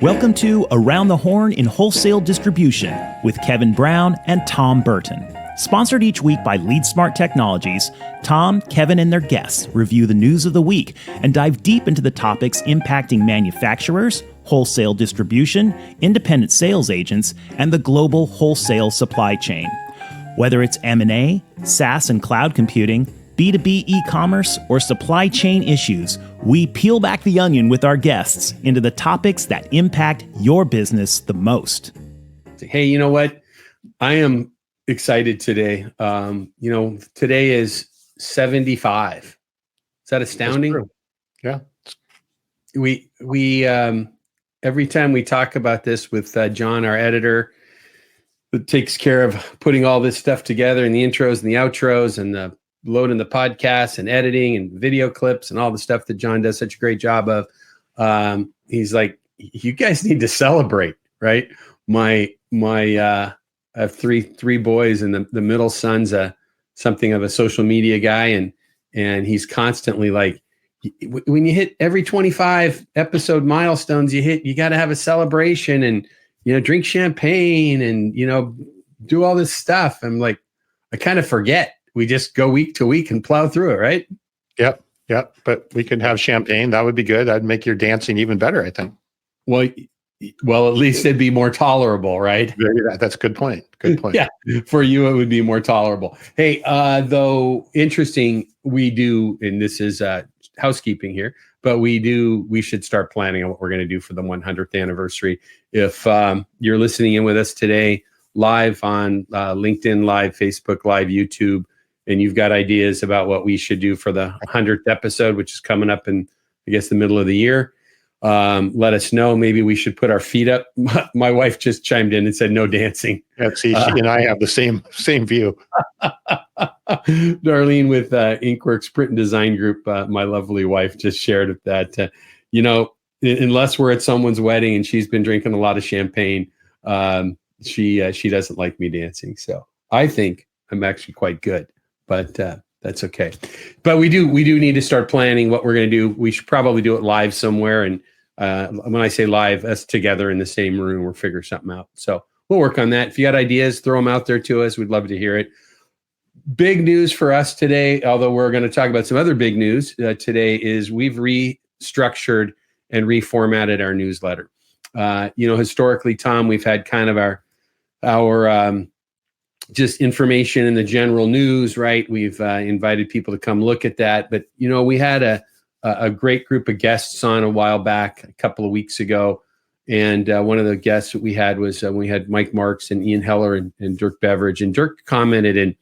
Welcome to Around the Horn in Wholesale Distribution with Kevin Brown and Tom Burton. Sponsored each week by LeadSmart Technologies, Tom, Kevin, and their guests review the news of the week and dive deep into the topics impacting manufacturers, wholesale distribution, independent sales agents, and the global wholesale supply chain. Whether it's M&A, SaaS and cloud computing, B2B e-commerce, or supply chain issues, we peel back the onion with our guests into the topics that impact your business the most. Hey, you know what? I am excited today. Today is 75. Is that astounding? Yeah. We every time we talk about this with John, our editor, who takes care of putting all this stuff together and the intros and the outros and the loading the podcasts and editing and video clips and all the stuff that John does such a great job of. He's like, you guys need to celebrate, right? I have three boys, and the middle son's something of a social media guy, and he's constantly like, when you hit every 25 episode milestones you got to have a celebration and drink champagne and do all this stuff. I'm like, I kind of forget. We just go week to week and plow through it, right? Yep. But we could have champagne. That would be good. That'd make your dancing even better, I think. Well, at least it'd be more tolerable, right? Yeah, that's a good point. Good point. Yeah, for you, it would be more tolerable. Hey, though interesting, we do, and this is housekeeping here, but we should start planning on what we're going to do for the 100th anniversary. If you're listening in with us today, live on LinkedIn Live, Facebook Live, YouTube, and you've got ideas about what we should do for the 100th episode, which is coming up in, I guess, the middle of the year, let us know. Maybe we should put our feet up. My wife just chimed in and said no dancing. Yeah, see, she and I have the same view. Darlene with Inkworks Print and Design Group, my lovely wife, just shared that, unless we're at someone's wedding and she's been drinking a lot of champagne, she doesn't like me dancing. So I think I'm actually quite good. But that's okay. But we do need to start planning what we're going to do. We should probably do it live somewhere. And when I say live, us together in the same room, we'll figure something out. So we'll work on that. If you got ideas, throw them out there to us. We'd love to hear it. Big news for us today, although we're going to talk about some other big news today, is we've restructured and reformatted our newsletter. Historically, Tom, we've had kind of our just information in the general news, right? We've invited people to come look at that. But, we had a great group of guests on a while back, a couple of weeks ago. And one of the guests that we had was we had Mike Marks and Ian Heller and Dirk Beveridge. And Dirk commented, and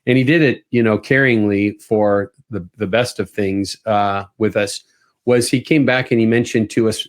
he did it, caringly for the best of things with us, was he came back and he mentioned to us,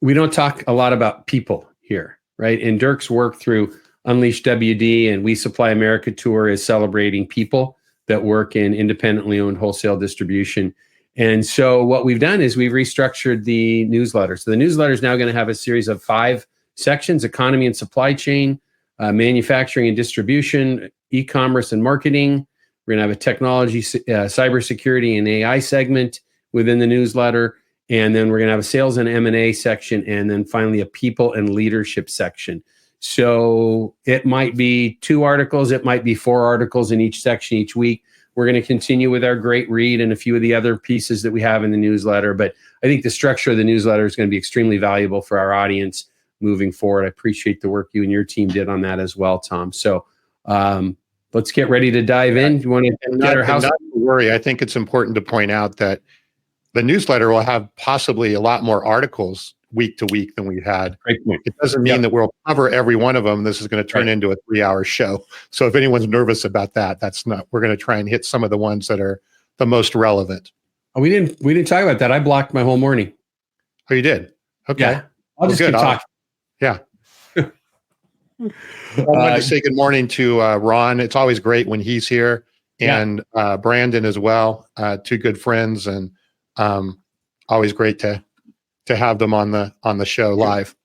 we don't talk a lot about people here, right? And Dirk's work through Unleash WD and We Supply America Tour is celebrating people that work in independently owned wholesale distribution. And so what we've done is we've restructured the newsletter. So the newsletter is now going to have a series of 5 sections: economy and supply chain, manufacturing and distribution, e-commerce and marketing. We're going to have a technology, cybersecurity and AI segment within the newsletter. And then we're going to have a sales and M&A section. And then finally a people and leadership section. So it might be 2 articles, it might be 4 articles in each section each week. We're going to continue with our great read and a few of the other pieces that we have in the newsletter. But I think the structure of the newsletter is going to be extremely valuable for our audience moving forward. I appreciate the work you and your team did on that as well, Tom. So let's get ready to dive in. You want to get our house? Not to worry. I think it's important to point out that the newsletter will have possibly a lot more articles week to week than we had. It doesn't mean that we'll cover every one of them. This is going to turn into a 3-hour show. So if anyone's nervous about that, that's not. We're going to try and hit some of the ones that are the most relevant. Oh, we didn't talk about that. I blocked my whole morning. Oh, you did? Okay. Yeah. I'll just keep talking. Yeah. I wanted to say good morning to Ron. It's always great when he's here, and Brandon as well. 2 good friends, and always great to have them on the show live.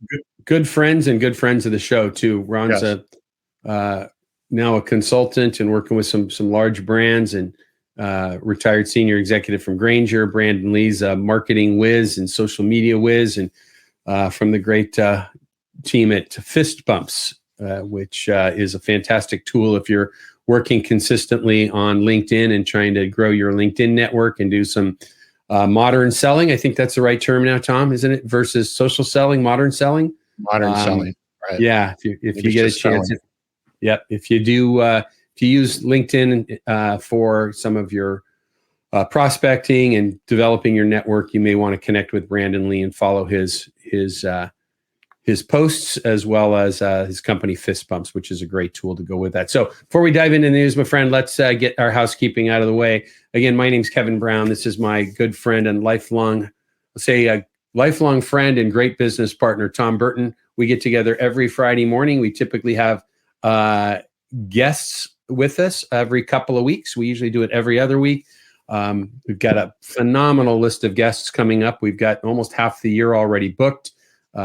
Good friends and good friends of the show too. Ron's now a consultant and working with some large brands, and retired senior executive from Grainger. Brandon Lee's a marketing whiz and social media whiz, and from the great team at Fist Bumps, which is a fantastic tool if you're working consistently on LinkedIn and trying to grow your LinkedIn network and do some modern selling. I think that's the right term now, Tom, isn't it? Versus social selling, modern selling. Modern selling, right? Yeah, if you get a chance, if you do, if you use LinkedIn for some of your prospecting and developing your network, you may want to connect with Brandon Lee and follow his posts, as well as his company Fist Bumps, which is a great tool to go with that. So before we dive into the news, my friend, let's get our housekeeping out of the way. Again, my name's Kevin Brown. This is my good friend and lifelong friend and great business partner, Tom Burton. We get together every Friday morning. We typically have guests with us every couple of weeks. We usually do it every other week. We've got a phenomenal list of guests coming up. We've got almost half the year already booked.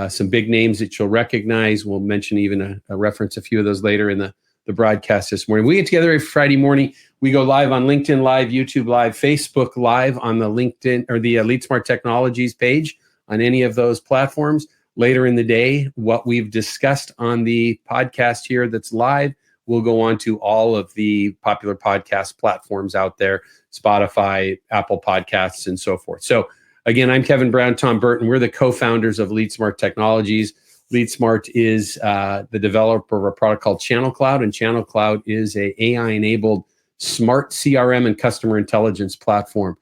Some big names that you'll recognize. We'll mention even a reference a few of those later in the broadcast this morning. We get together every Friday morning. We go live on LinkedIn Live, YouTube Live, Facebook Live on the LinkedIn or the Lead Smart Technologies page on any of those platforms. Later in the day, what we've discussed on the podcast here that's live will go on to all of the popular podcast platforms out there, Spotify, Apple Podcasts, and so forth. So again, I'm Kevin Brown, Tom Burton. We're the co-founders of Lead Smart Technologies. Lead Smart is the developer of a product called Channel Cloud, and Channel Cloud is a AI-enabled smart CRM and customer intelligence platform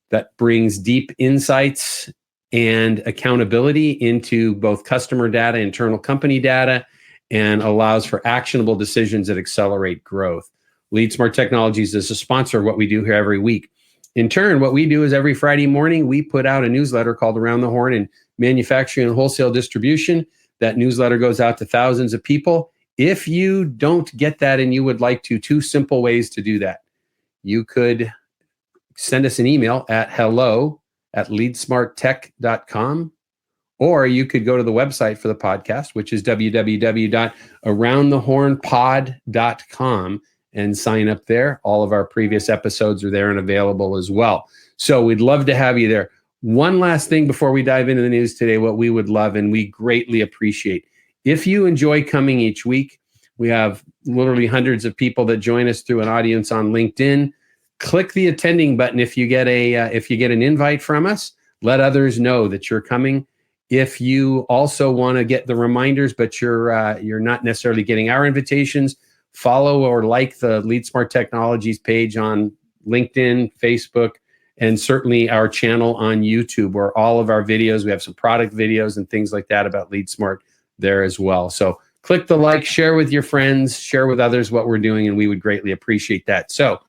that brings deep insights and accountability into both customer data, internal company data, and allows for actionable decisions that accelerate growth. Lead Smart Technologies is a sponsor of what we do here every week. In turn, what we do is every Friday morning, we put out a newsletter called Around the Horn in Manufacturing and Wholesale Distribution. That newsletter goes out to thousands of people. If you don't get that and you would like to, two simple ways to do that. You could send us an email at hello@leadsmarttech.com, or you could go to the website for the podcast, which is www.aroundthehornpod.com, and sign up there. All of our previous episodes are there and available as well. So we'd love to have you there. One last thing before we dive into the news today, what we would love and we greatly appreciate. If you enjoy coming each week, we have literally hundreds of people that join us through an audience on LinkedIn. Click the attending button if you get an invite from us. Let others know that you're coming. If you also want to get the reminders, but you're not necessarily getting our invitations, follow or like the Lead Smart Technologies page on LinkedIn, Facebook, and certainly our channel on YouTube, where all of our videos, we have some product videos and things like that about Lead Smart there as well. So click the like, share with your friends, share with others what we're doing, and we would greatly appreciate that. So,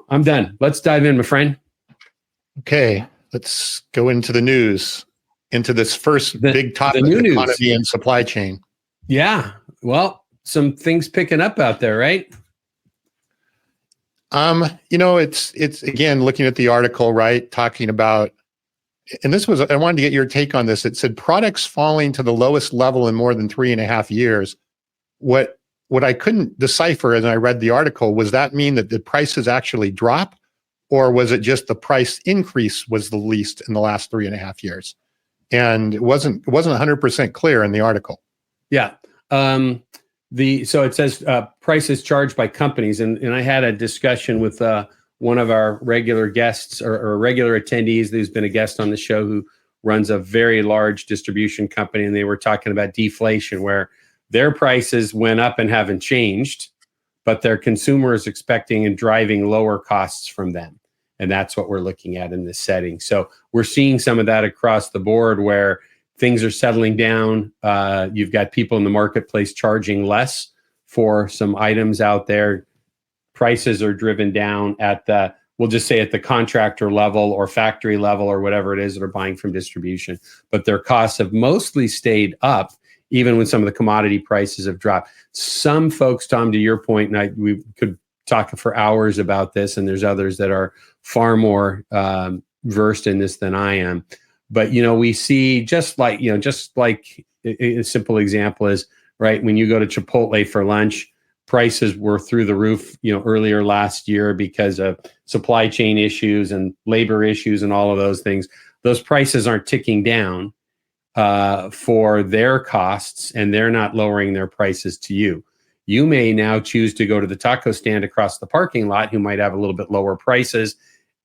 I'm done. Let's dive in, my friend. Okay, let's go into the news, into this first big topic, economy and supply chain. Yeah, well, some things picking up out there, right? It's again, looking at the article, right, talking about, and I wanted to get your take on this. It said products falling to the lowest level in more than 3.5 years. What I couldn't decipher as I read the article, was that mean that the prices actually drop, or was it just the price increase was the least in the last 3.5 years? And it wasn't 100% clear in the article. Yeah. So it says prices charged by companies, and I had a discussion with one of our regular guests or regular attendees who's been a guest on the show, who runs a very large distribution company, and they were talking about deflation, where their prices went up and haven't changed, but their consumer is expecting and driving lower costs from them. And that's what we're looking at in this setting. So we're seeing some of that across the board, where things are settling down. You've got people in the marketplace charging less for some items out there. Prices are driven down at we'll just say at the contractor level or factory level or whatever it is that are buying from distribution. But their costs have mostly stayed up, even when some of the commodity prices have dropped. Some folks, Tom, to your point, and we could talk for hours about this, and there's others that are far more versed in this than I am. But, we see just like a simple example is, right, when you go to Chipotle for lunch, prices were through the roof, earlier last year because of supply chain issues and labor issues and all of those things. Those prices aren't ticking down. for their costs, and they're not lowering their prices to you. You may now choose to go to the taco stand across the parking lot who might have a little bit lower prices.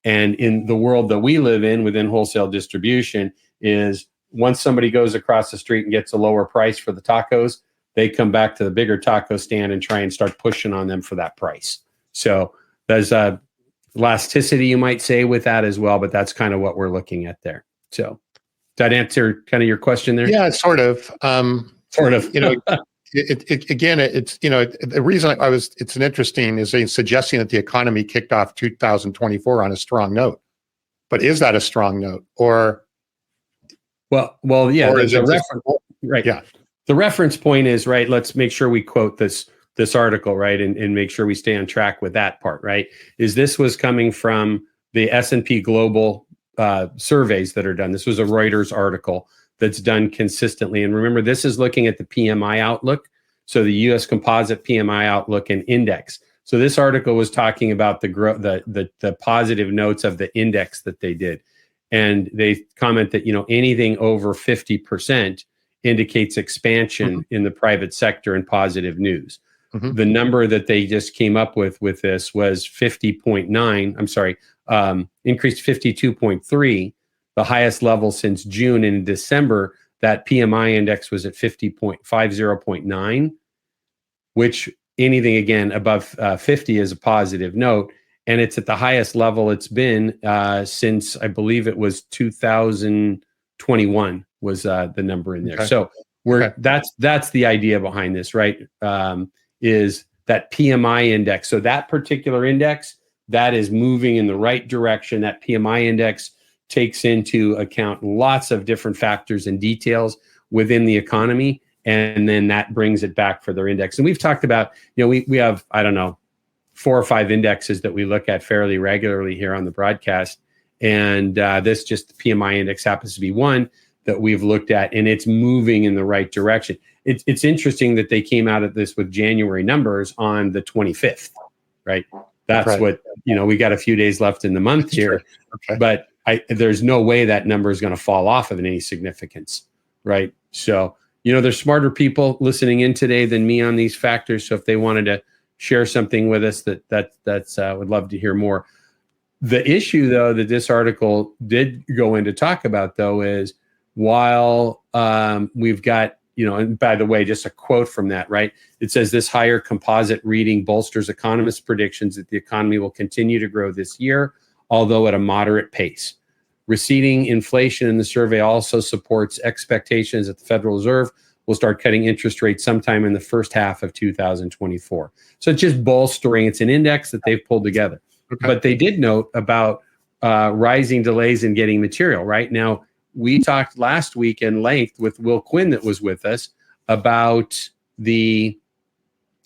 And in the world that we live in within wholesale distribution is once somebody goes across the street and gets a lower price for the tacos, they come back to the bigger taco stand and try and start pushing on them for that price. So there's a elasticity, you might say, with that as well, but that's kind of what we're looking at there. So does that answer kind of your question there? Yeah, sort of. Sort of. It's the reason it's an interesting is suggesting that the economy kicked off 2024 on a strong note. But is that a strong note, or? Well, yeah. Or is it right. Yeah. The reference point is right. Let's make sure we quote this article, right, and make sure we stay on track with that part, right? Is this was coming from the S&P Global surveys that are done. This was a Reuters article that's done consistently. And remember, this is looking at the PMI outlook. So the U.S. Composite PMI outlook and index. So this article was talking about the positive notes of the index that they did. And they comment that, anything over 50% indicates expansion in the private sector and positive news. Mm-hmm. The number that they just came up with this was 50.9. I'm sorry, increased 52.3, the highest level since June. And in December, that PMI index was at 50.9, which anything again above 50 is a positive note. And it's at the highest level it's been since, I believe it was 2021 was the number in there. Okay. So that's the idea behind this, right? Is that PMI index. So that particular index, that is moving in the right direction. That PMI index takes into account lots of different factors and details within the economy. And then that brings it back for their index. And we've talked about, we have, 4 or 5 indexes that we look at fairly regularly here on the broadcast. And this just the PMI index happens to be one that we've looked at, and it's moving in the right direction. It's interesting that they came out of this with January numbers on the 25th, right? That's right. What, we got a few days left in the month here, okay. But there's no way that number is going to fall off of any significance, right? So, there's smarter people listening in today than me on these factors. So if they wanted to share something with us, that's would love to hear more. The issue, though, that this article did go into talk about, though, is while we've got, and by the way, just a quote from that, right? It says this higher composite reading bolsters economists' predictions that the economy will continue to grow this year, although at a moderate pace. Receding inflation in the survey also supports expectations that the Federal Reserve will start cutting interest rates sometime in the first half of 2024. So it's just bolstering. It's an index that they've pulled together. Okay. But they did note about rising delays in getting material, right? Now, we talked last week in length with Will Quinn that was with us about the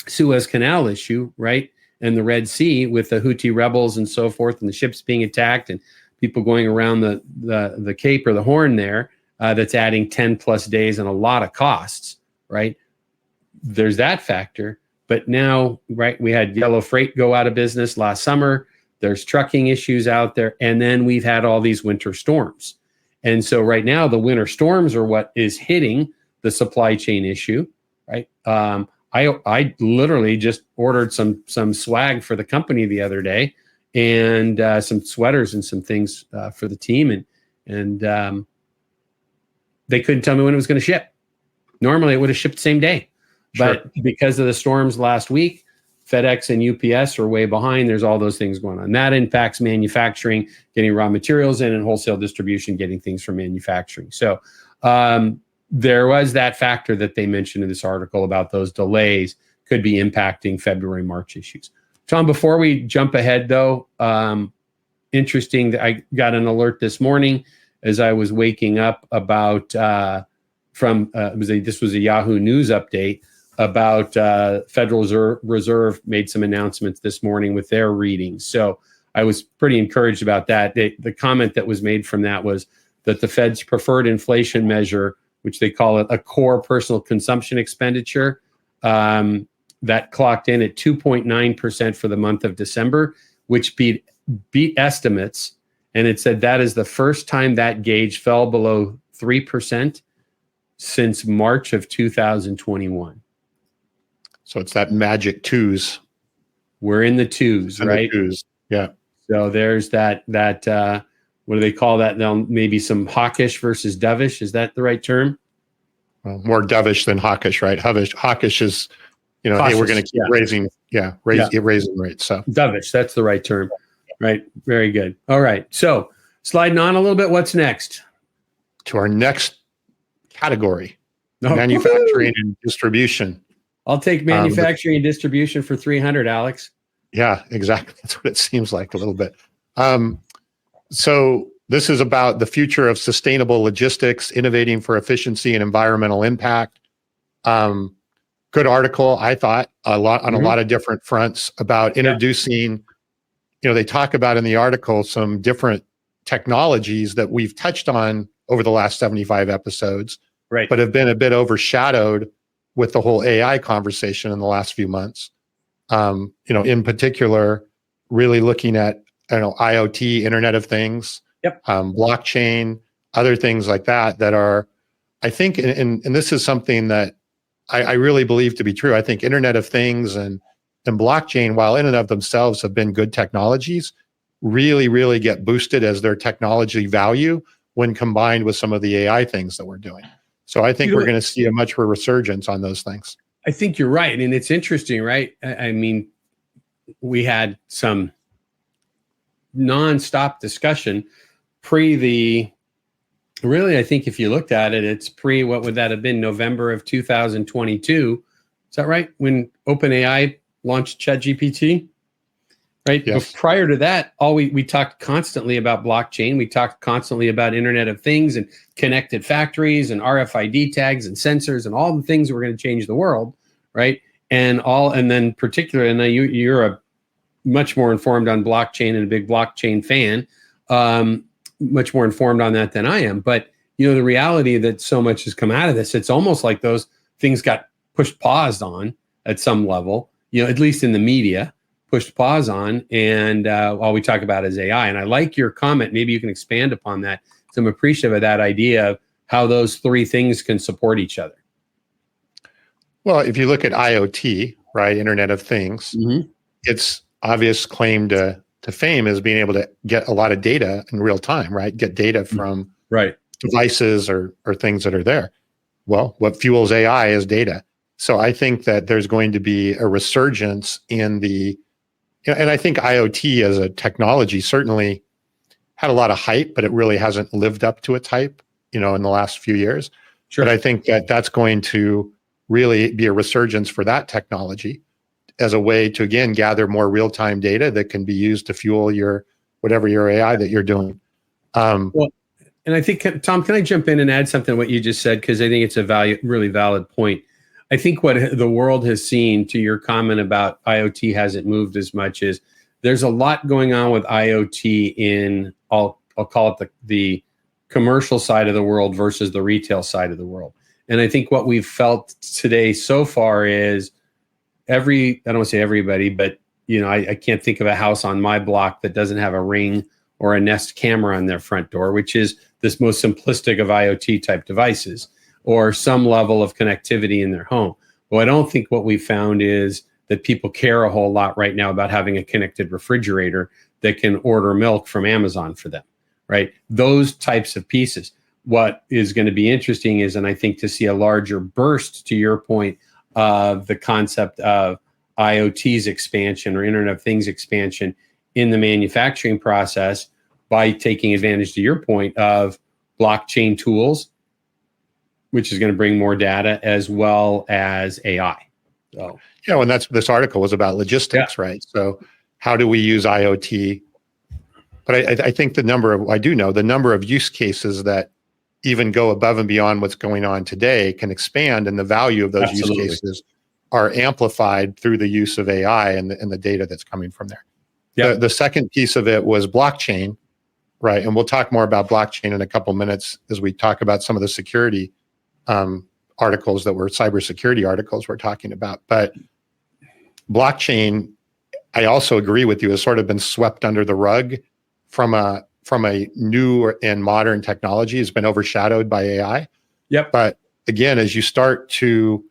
Suez Canal issue, right? And the Red Sea with the Houthi rebels and so forth, and the ships being attacked and people going around the Cape or the Horn there, that's adding 10 plus days and a lot of costs, right? There's that factor. But now, right, we had Yellow Freight go out of business last summer. There's trucking issues out there. And then we've had all these winter storms. And so right now, the winter storms are what is hitting the supply chain issue, right? I literally just ordered some swag for the company the other day, and some sweaters and some things for the team, and they couldn't tell me when it was going to ship. Normally, it would have shipped the same day, but because of the storms last week, FedEx and UPS are way behind. There's all those things going on. That impacts manufacturing, getting raw materials in, and wholesale distribution, getting things from manufacturing. So there was that factor that they mentioned in this article about those delays could be impacting February, March issues. Tom, before we jump ahead, though, interesting that I got an alert this morning as I was waking up about this was a Yahoo News update about Federal Reserve made some announcements this morning with their readings. So I was pretty encouraged about that. The comment that was made from that was that the Fed's preferred inflation measure, which they call it a core personal consumption expenditure, that clocked in at 2.9% for the month of December, which beat estimates. And it said that is the first time that gauge fell below 3% since March of 2021. So it's that magic twos. We're in the twos, right? The twos. Yeah. So there's that what do they call that? Now maybe some hawkish versus dovish. Is that the right term? Well, more dovish than hawkish, right? Hawkish is, Cautious, hey, we're going to keep raising rates. So dovish, that's the right term, right? Very good. All right. So sliding on a little bit, what's next? To our next category, manufacturing and distribution. I'll take manufacturing and distribution for 300, Alex. Yeah, exactly. That's what it seems like a little bit. So this is about the future of sustainable logistics, innovating for efficiency and environmental impact. Good article, I thought, a lot of different fronts about introducing, they talk about in the article some different technologies that we've touched on over the last 75 episodes, right, but have been a bit overshadowed with the whole AI conversation in the last few months. In particular, really looking at IoT, Internet of Things, blockchain, other things like that are, I think, and this is something that I really believe to be true. I think Internet of Things and blockchain, while in and of themselves have been good technologies, really, really get boosted as their technology value when combined with some of the AI things that we're doing. So I think we're going to see a much of a resurgence on those things. I think you're right. And it's interesting, right? I mean, we had some nonstop discussion really, I think if you looked at it, it's what would that have been? November of 2022. Is that right? When OpenAI launched ChatGPT, right? Yes. But prior to that, we talked constantly about blockchain. We talked constantly about Internet of Things and connected factories and RFID tags and sensors and all the things that were going to change the world, right? And then particularly, and you're a much more informed on blockchain and a big blockchain fan, much more informed on that than I am. But, the reality that so much has come out of this, it's almost like those things got pushed pause on at some level, at least in the media, pushed pause on. And all we talk about is AI. And I like your comment. Maybe you can expand upon that. So I'm appreciative of that idea of how those three things can support each other. Well, if you look at IoT, right, Internet of Things, its obvious claim to fame is being able to get a lot of data in real time, right? Get data from devices or things that are there. Well, what fuels AI is data. So I think that there's going to be a resurgence in and I think IoT as a technology certainly had a lot of hype, but it really hasn't lived up to its hype, in the last few years. Sure. But I think that that's going to really be a resurgence for that technology as a way to, again, gather more real-time data that can be used to fuel whatever your AI that you're doing. Well, and I think, Tom, can I jump in and add something to what you just said? Because I think it's a really valid point. I think what the world has seen, to your comment about IoT hasn't moved as much, is there's a lot going on with IoT in, I'll call it the commercial side of the world versus the retail side of the world. And I think what we've felt today so far is I don't want to say everybody, but I can't think of a house on my block that doesn't have a Ring or a Nest camera on their front door, which is this most simplistic of IoT type devices, or some level of connectivity in their home. Well, I don't think what we found is that people care a whole lot right now about having a connected refrigerator that can order milk from Amazon for them, right? Those types of pieces. What is going to be interesting is, and I think to see a larger burst, to your point, of the concept of IoT's expansion or Internet of Things expansion in the manufacturing process by taking advantage, to your point, of blockchain tools, which is going to bring more data, as well as AI. So, and this article was about logistics, right? So how do we use IoT? But I think the number of use cases that even go above and beyond what's going on today can expand, and the value of those use cases are amplified through the use of AI and the data that's coming from there. Yeah. The second piece of it was blockchain, right? And we'll talk more about blockchain in a couple minutes as we talk about some of the security articles that were cybersecurity articles we're talking about. But blockchain, I also agree with you, has sort of been swept under the rug from a new and modern technology. Has been overshadowed by AI. Yep. But again, as you start to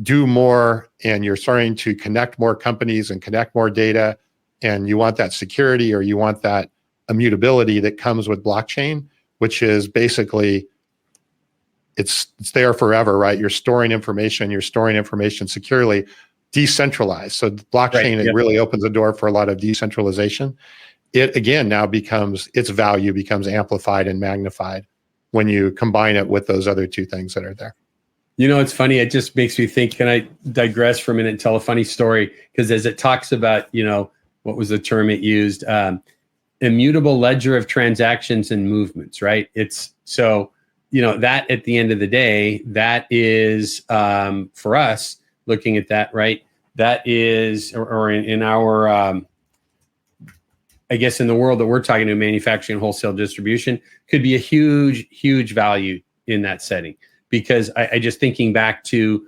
do more and you're starting to connect more companies and connect more data, and you want that security or you want that immutability that comes with blockchain, which is basically it's there forever, right? You're storing information securely, decentralized. So blockchain, it really opens the door for a lot of decentralization. It again now becomes, its value becomes amplified and magnified when you combine it with those other two things that are there. You know, it's funny. It just makes me think, can I digress for a minute and tell a funny story? Because as it talks about, you know, what was the term it used? Immutable ledger of transactions and movements, right? It's so, you know, that at the end of the day, that is for us looking at that, right? That is, or in our, I guess in the world that we're talking to, manufacturing and wholesale distribution, could be a huge, huge value in that setting. Because I just thinking back to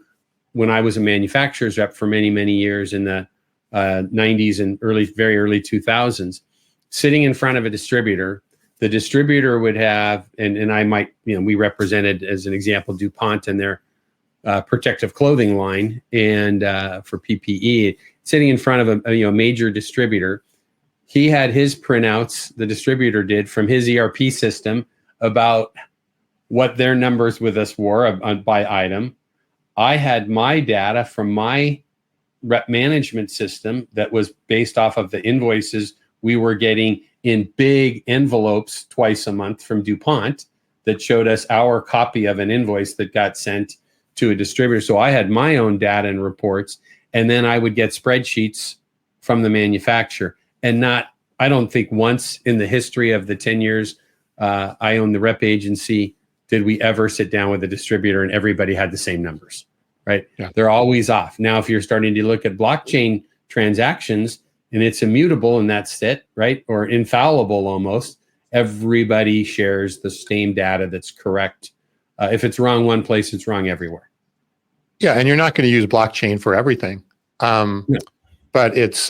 when I was a manufacturer's rep for many, many years in the 90s and very early 2000s, sitting in front of a distributor, the distributor would have, and I might, you know, we represented as an example, DuPont and their protective clothing line and for PPE, sitting in front of a major distributor. He had his printouts, the distributor did, from his ERP system about what their numbers with us were by item. I had my data from my rep management system that was based off of the invoices we were getting in big envelopes twice a month from DuPont that showed us our copy of an invoice that got sent to a distributor. So I had my own data and reports, and then I would get spreadsheets from the manufacturer. And I don't think once in the history of the 10 years I owned the rep agency, did we ever sit down with a distributor and everybody had the same numbers, right? Yeah. They're always off. Now, if you're starting to look at blockchain transactions and it's immutable and that's it, right? Or infallible almost, everybody shares the same data that's correct. If it's wrong one place, it's wrong everywhere. Yeah, and you're not going to use blockchain for everything. But it's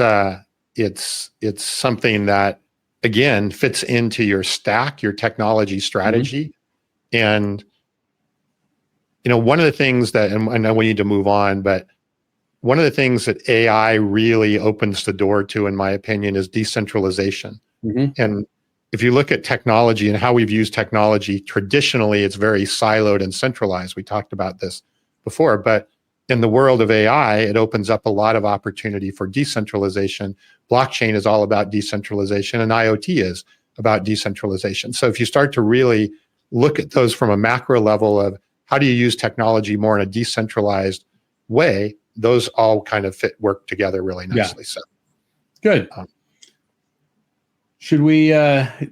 something that, again, fits into your stack, your technology strategy. And, you know, one of the things that, and I know we need to move on, but one of the things that AI really opens the door to, in my opinion, is decentralization. And if you look at technology and how we've used technology, traditionally, it's very siloed and centralized. We talked about this before, but in the world of AI, it opens up a lot of opportunity for decentralization. Blockchain is all about decentralization, and IoT is about decentralization. So if you start to really look at those from a macro level of how do you use technology more in a decentralized way, those all kind of work together really nicely. So good. Should we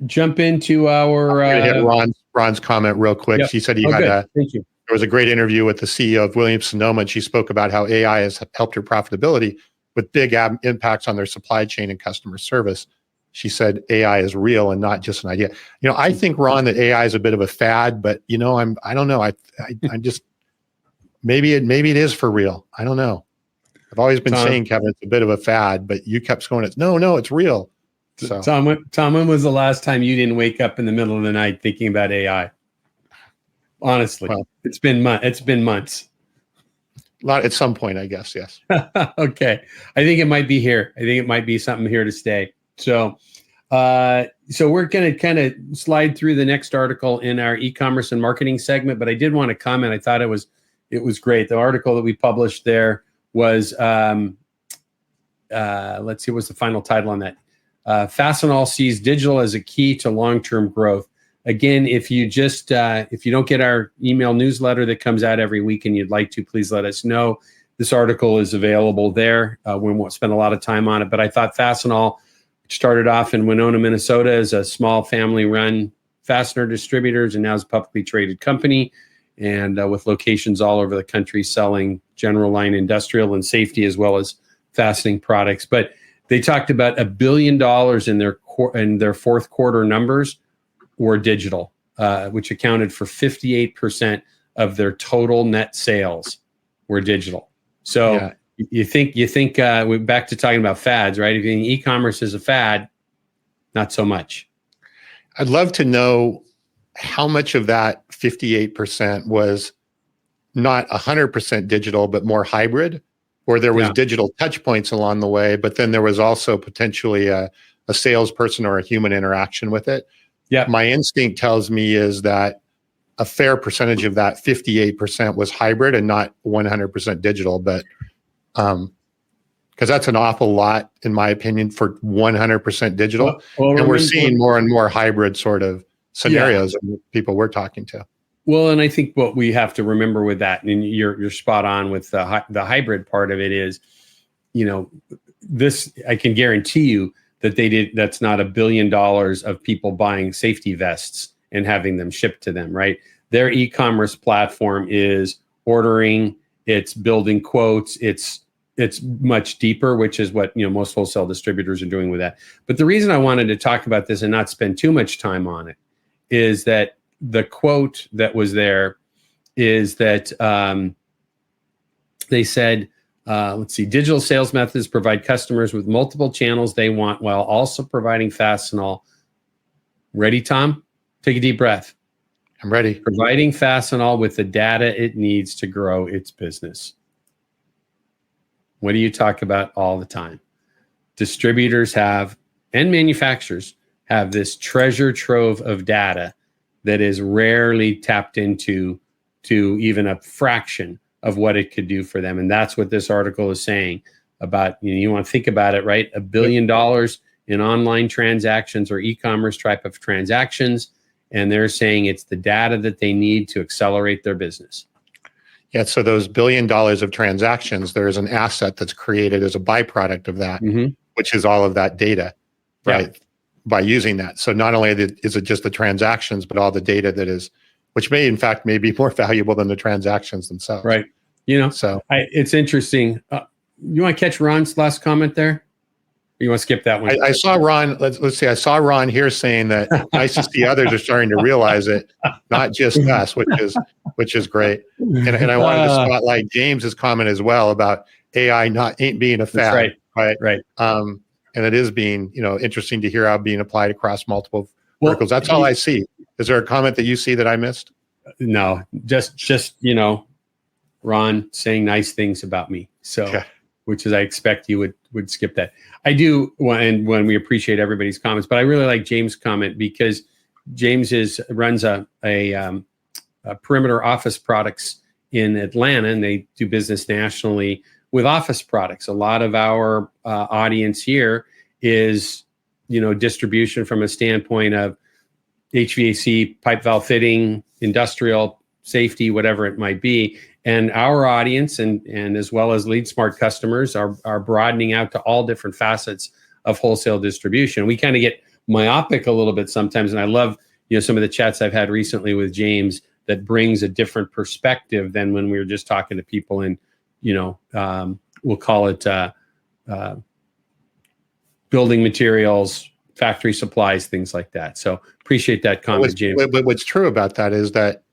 jump into our? I'm going to hit Ron's comment real quick. Yep. She said Thank you. There was a great interview with the CEO of Williams-Sonoma, and she spoke about how AI has helped her profitability with big impacts on their supply chain and customer service. She said AI is real and not just an idea. You know, I think, Ron, that AI is a bit of a fad, but you know, I don't know. I'm just maybe it is for real. I don't know. I've always been saying, Kevin, it's a bit of a fad, but you kept going, no, it's real. So Tom, when was the last time you didn't wake up in the middle of the night thinking about AI? Honestly, well, it's been months. A lot at some point, I guess. Yes. Okay. I think it might be here. I think it might be something here to stay. So we're going to kind of slide through the next article in our e-commerce and marketing segment, but I did want to comment. I thought it was great. The article that we published there was, let's see, what's the final title on that? Fastenal sees digital as a key to long-term growth. Again, if you don't get our email newsletter that comes out every week and you'd like to, please let us know. This article is available there. We won't spend a lot of time on it, but I thought Fastenal, which started off in Winona, Minnesota as a small family-run fastener distributors and now is a publicly traded company and with locations all over the country selling general line industrial and safety as well as fastening products. But they talked about $1 billion in their fourth quarter numbers were digital, which accounted for 58% of their total net sales were digital. So yeah. You think we're back to talking about fads, right? If you think e-commerce is a fad, not so much. I'd love to know how much of that 58% was not 100% digital, but more hybrid, or there was digital touch points along the way, but then there was also potentially a salesperson or a human interaction with it. Yeah. My instinct tells me is that a fair percentage of that 58% was hybrid and not 100% digital, but because that's an awful lot, in my opinion, for 100% digital. And we're seeing more and more hybrid sort of scenarios of people we're talking to. Well, and I think what we have to remember with that, and you're spot on with the hybrid part of it is, this, I can guarantee you that that's not $1 billion of people buying safety vests and having them shipped to them, right? Their e-commerce platform is ordering, it's building quotes, it's much deeper, which is what most wholesale distributors are doing with that. But the reason I wanted to talk about this and not spend too much time on it is that the quote that was there is that they said, let's see, digital sales methods provide customers with multiple channels they want while also providing Fastenal. Ready, Tom? Take a deep breath. I'm ready. Providing Fastenal with the data it needs to grow its business. What do you talk about all the time? Distributors have, and manufacturers have, this treasure trove of data that is rarely tapped into to even a fraction of what it could do for them. And that's what this article is saying about, you want to think about it, right? $1 billion in online transactions or e-commerce type of transactions. And they're saying it's the data that they need to accelerate their business. Yeah, so those $1 billion of transactions, there is an asset that's created as a byproduct of that, which is all of that data, right? By using that. So not only is it just the transactions, but all the data that is, which may in fact may be more valuable than the transactions themselves. Right. So it's interesting. You want to catch Ron's last comment there? Or you want to skip that one? I saw Ron, let's see, I saw Ron here saying that nice to see others are starting to realize it, not just us, which is great. And I wanted to spotlight James's comment as well about AI ain't being a fad. Right. And it is being, interesting to hear how being applied across multiple verticals. That's all I see. Is there a comment that you see that I missed? No, just Ron saying nice things about me. So, which is, I expect you would skip that. I do, and when we appreciate everybody's comments, but I really like James' comment because James runs a perimeter office products in Atlanta, and they do business nationally with office products. A lot of our audience here is, distribution from a standpoint of HVAC, pipe valve fitting, industrial safety, whatever it might be. And our audience and as well as LeadSmart customers are broadening out to all different facets of wholesale distribution. We kind of get myopic a little bit sometimes. And I love, some of the chats I've had recently with James that brings a different perspective than when we were just talking to people in, we'll call it building materials, factory supplies, things like that. So appreciate that comment, James. But what's true about that is that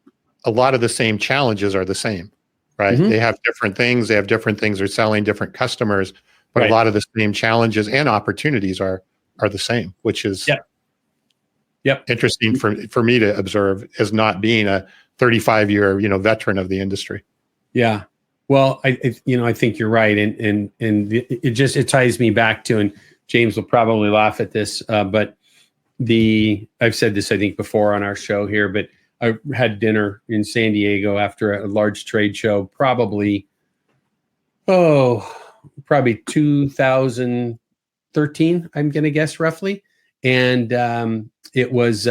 a lot of the same challenges are the same, right? They have different things. They have different things they're selling, different customers, but a lot of the same challenges and opportunities are the same, which is interesting for me to observe as not being a 35-year, veteran of the industry. Yeah. Well, I think you're right. And it ties me back to, and James will probably laugh at this, but I've said this, I think, before on our show here, but I had dinner in San Diego after a large trade show, probably 2013, I'm going to guess roughly. And it was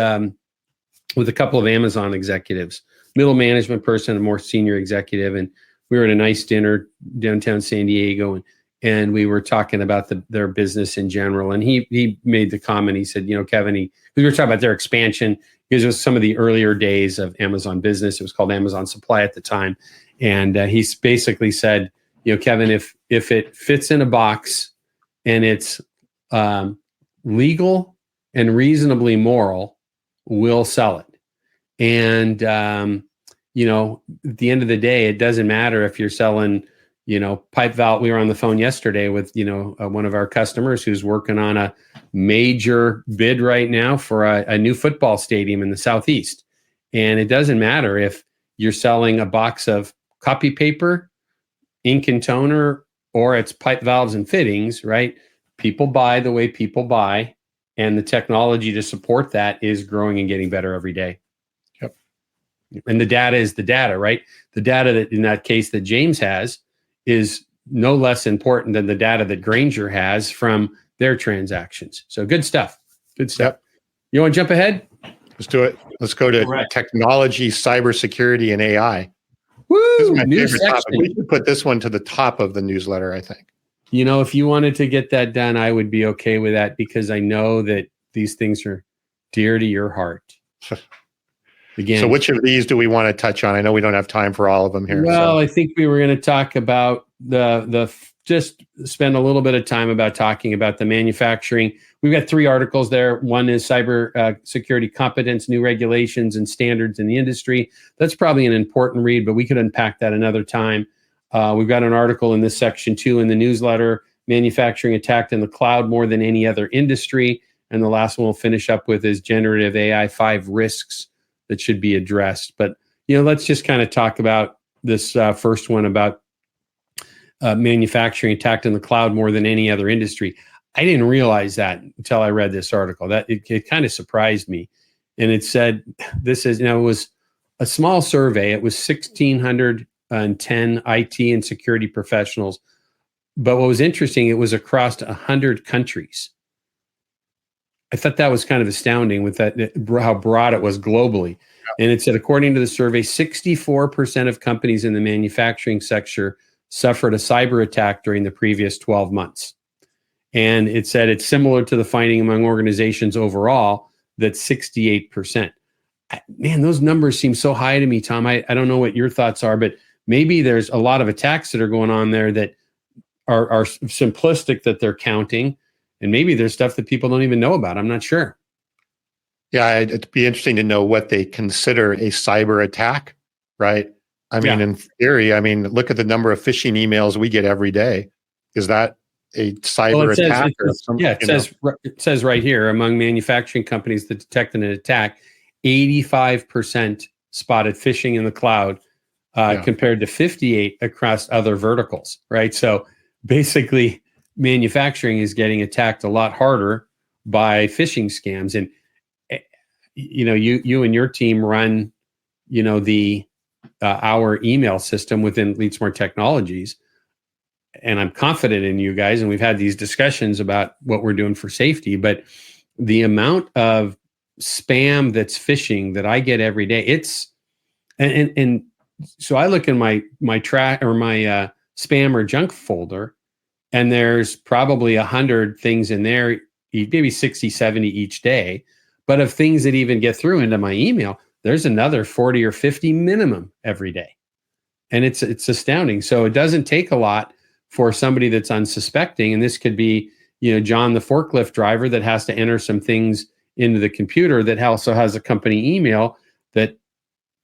with a couple of Amazon executives, middle management person, a more senior executive. And we were at a nice dinner downtown San Diego, and we were talking about their business in general. And he made the comment, he said, Kevin, we were talking about their expansion, because it was some of the earlier days of Amazon Business. It was called Amazon Supply at the time. And he basically said, Kevin, if it fits in a box and it's legal and reasonably moral, we'll sell it. And, at the end of the day, it doesn't matter if you're selling, pipe valve. We were on the phone yesterday with, one of our customers who's working on a major bid right now for a new football stadium in the Southeast. And it doesn't matter if you're selling a box of copy paper, ink and toner, or it's pipe valves and fittings, right? People buy the way people buy, and the technology to support that is growing and getting better every day. Yep. And the data is the data, right? The data that in that case that James has is no less important than the data that Granger has from their transactions. So good stuff. Good stuff. Yep. You want to jump ahead? Let's do it. Let's go to technology, cybersecurity, and AI. Woo! This is my New favorite topic. section. We should put this one to the top of the newsletter, I think. You know, if you wanted to get that done, I would be okay with that because I know that these things are dear to your heart. Again, So which of these do we want to touch on? I know we don't have time for all of them here. Well, I think we were going to talk about just spend a little bit of time about talking about the manufacturing. We've got 3 articles there. One is cyber security competence, new regulations and standards in the industry. That's probably an important read, but we could unpack that another time. We've got an article in this section too in the newsletter, manufacturing attacked in the cloud more than any other industry. And the last one we'll finish up with is generative AI, 5 risks that should be addressed. But, let's just kind of talk about this first one about manufacturing attacked in the cloud more than any other industry. I didn't realize that until I read this article. That it kind of surprised me. And it said, this is, it was a small survey. It was 1,610 IT and security professionals. But what was interesting, it was across 100 countries. I thought that was kind of astounding with that, how broad it was globally. And it said, according to the survey, 64% of companies in the manufacturing sector suffered a cyber attack during the previous 12 months. And it said it's similar to the finding among organizations overall, that 68%. Man, those numbers seem so high to me, Tom. I don't know what your thoughts are, but maybe there's a lot of attacks that are going on there that are simplistic that they're counting. And maybe there's stuff that people don't even know about. I'm not sure. Yeah, it'd be interesting to know what they consider a cyber attack, right? I mean, in theory, look at the number of phishing emails we get every day. Is that a cyber attack? It says right here, among manufacturing companies that detected an attack, 85% spotted phishing in the cloud compared to 58 across other verticals, right? So basically, manufacturing is getting attacked a lot harder by phishing scams. And, you and your team run, our email system within LeadSmart Technologies. And I'm confident in you guys. And we've had these discussions about what we're doing for safety, but the amount of spam that's phishing that I get every day, and so I look in my track or my spam or junk folder, and there's probably 100 things in there, maybe 60, 70 each day. But of things that even get through into my email, there's another 40 or 50 minimum every day. And it's astounding. So it doesn't take a lot for somebody that's unsuspecting. And this could be, John, the forklift driver that has to enter some things into the computer that also has a company email that,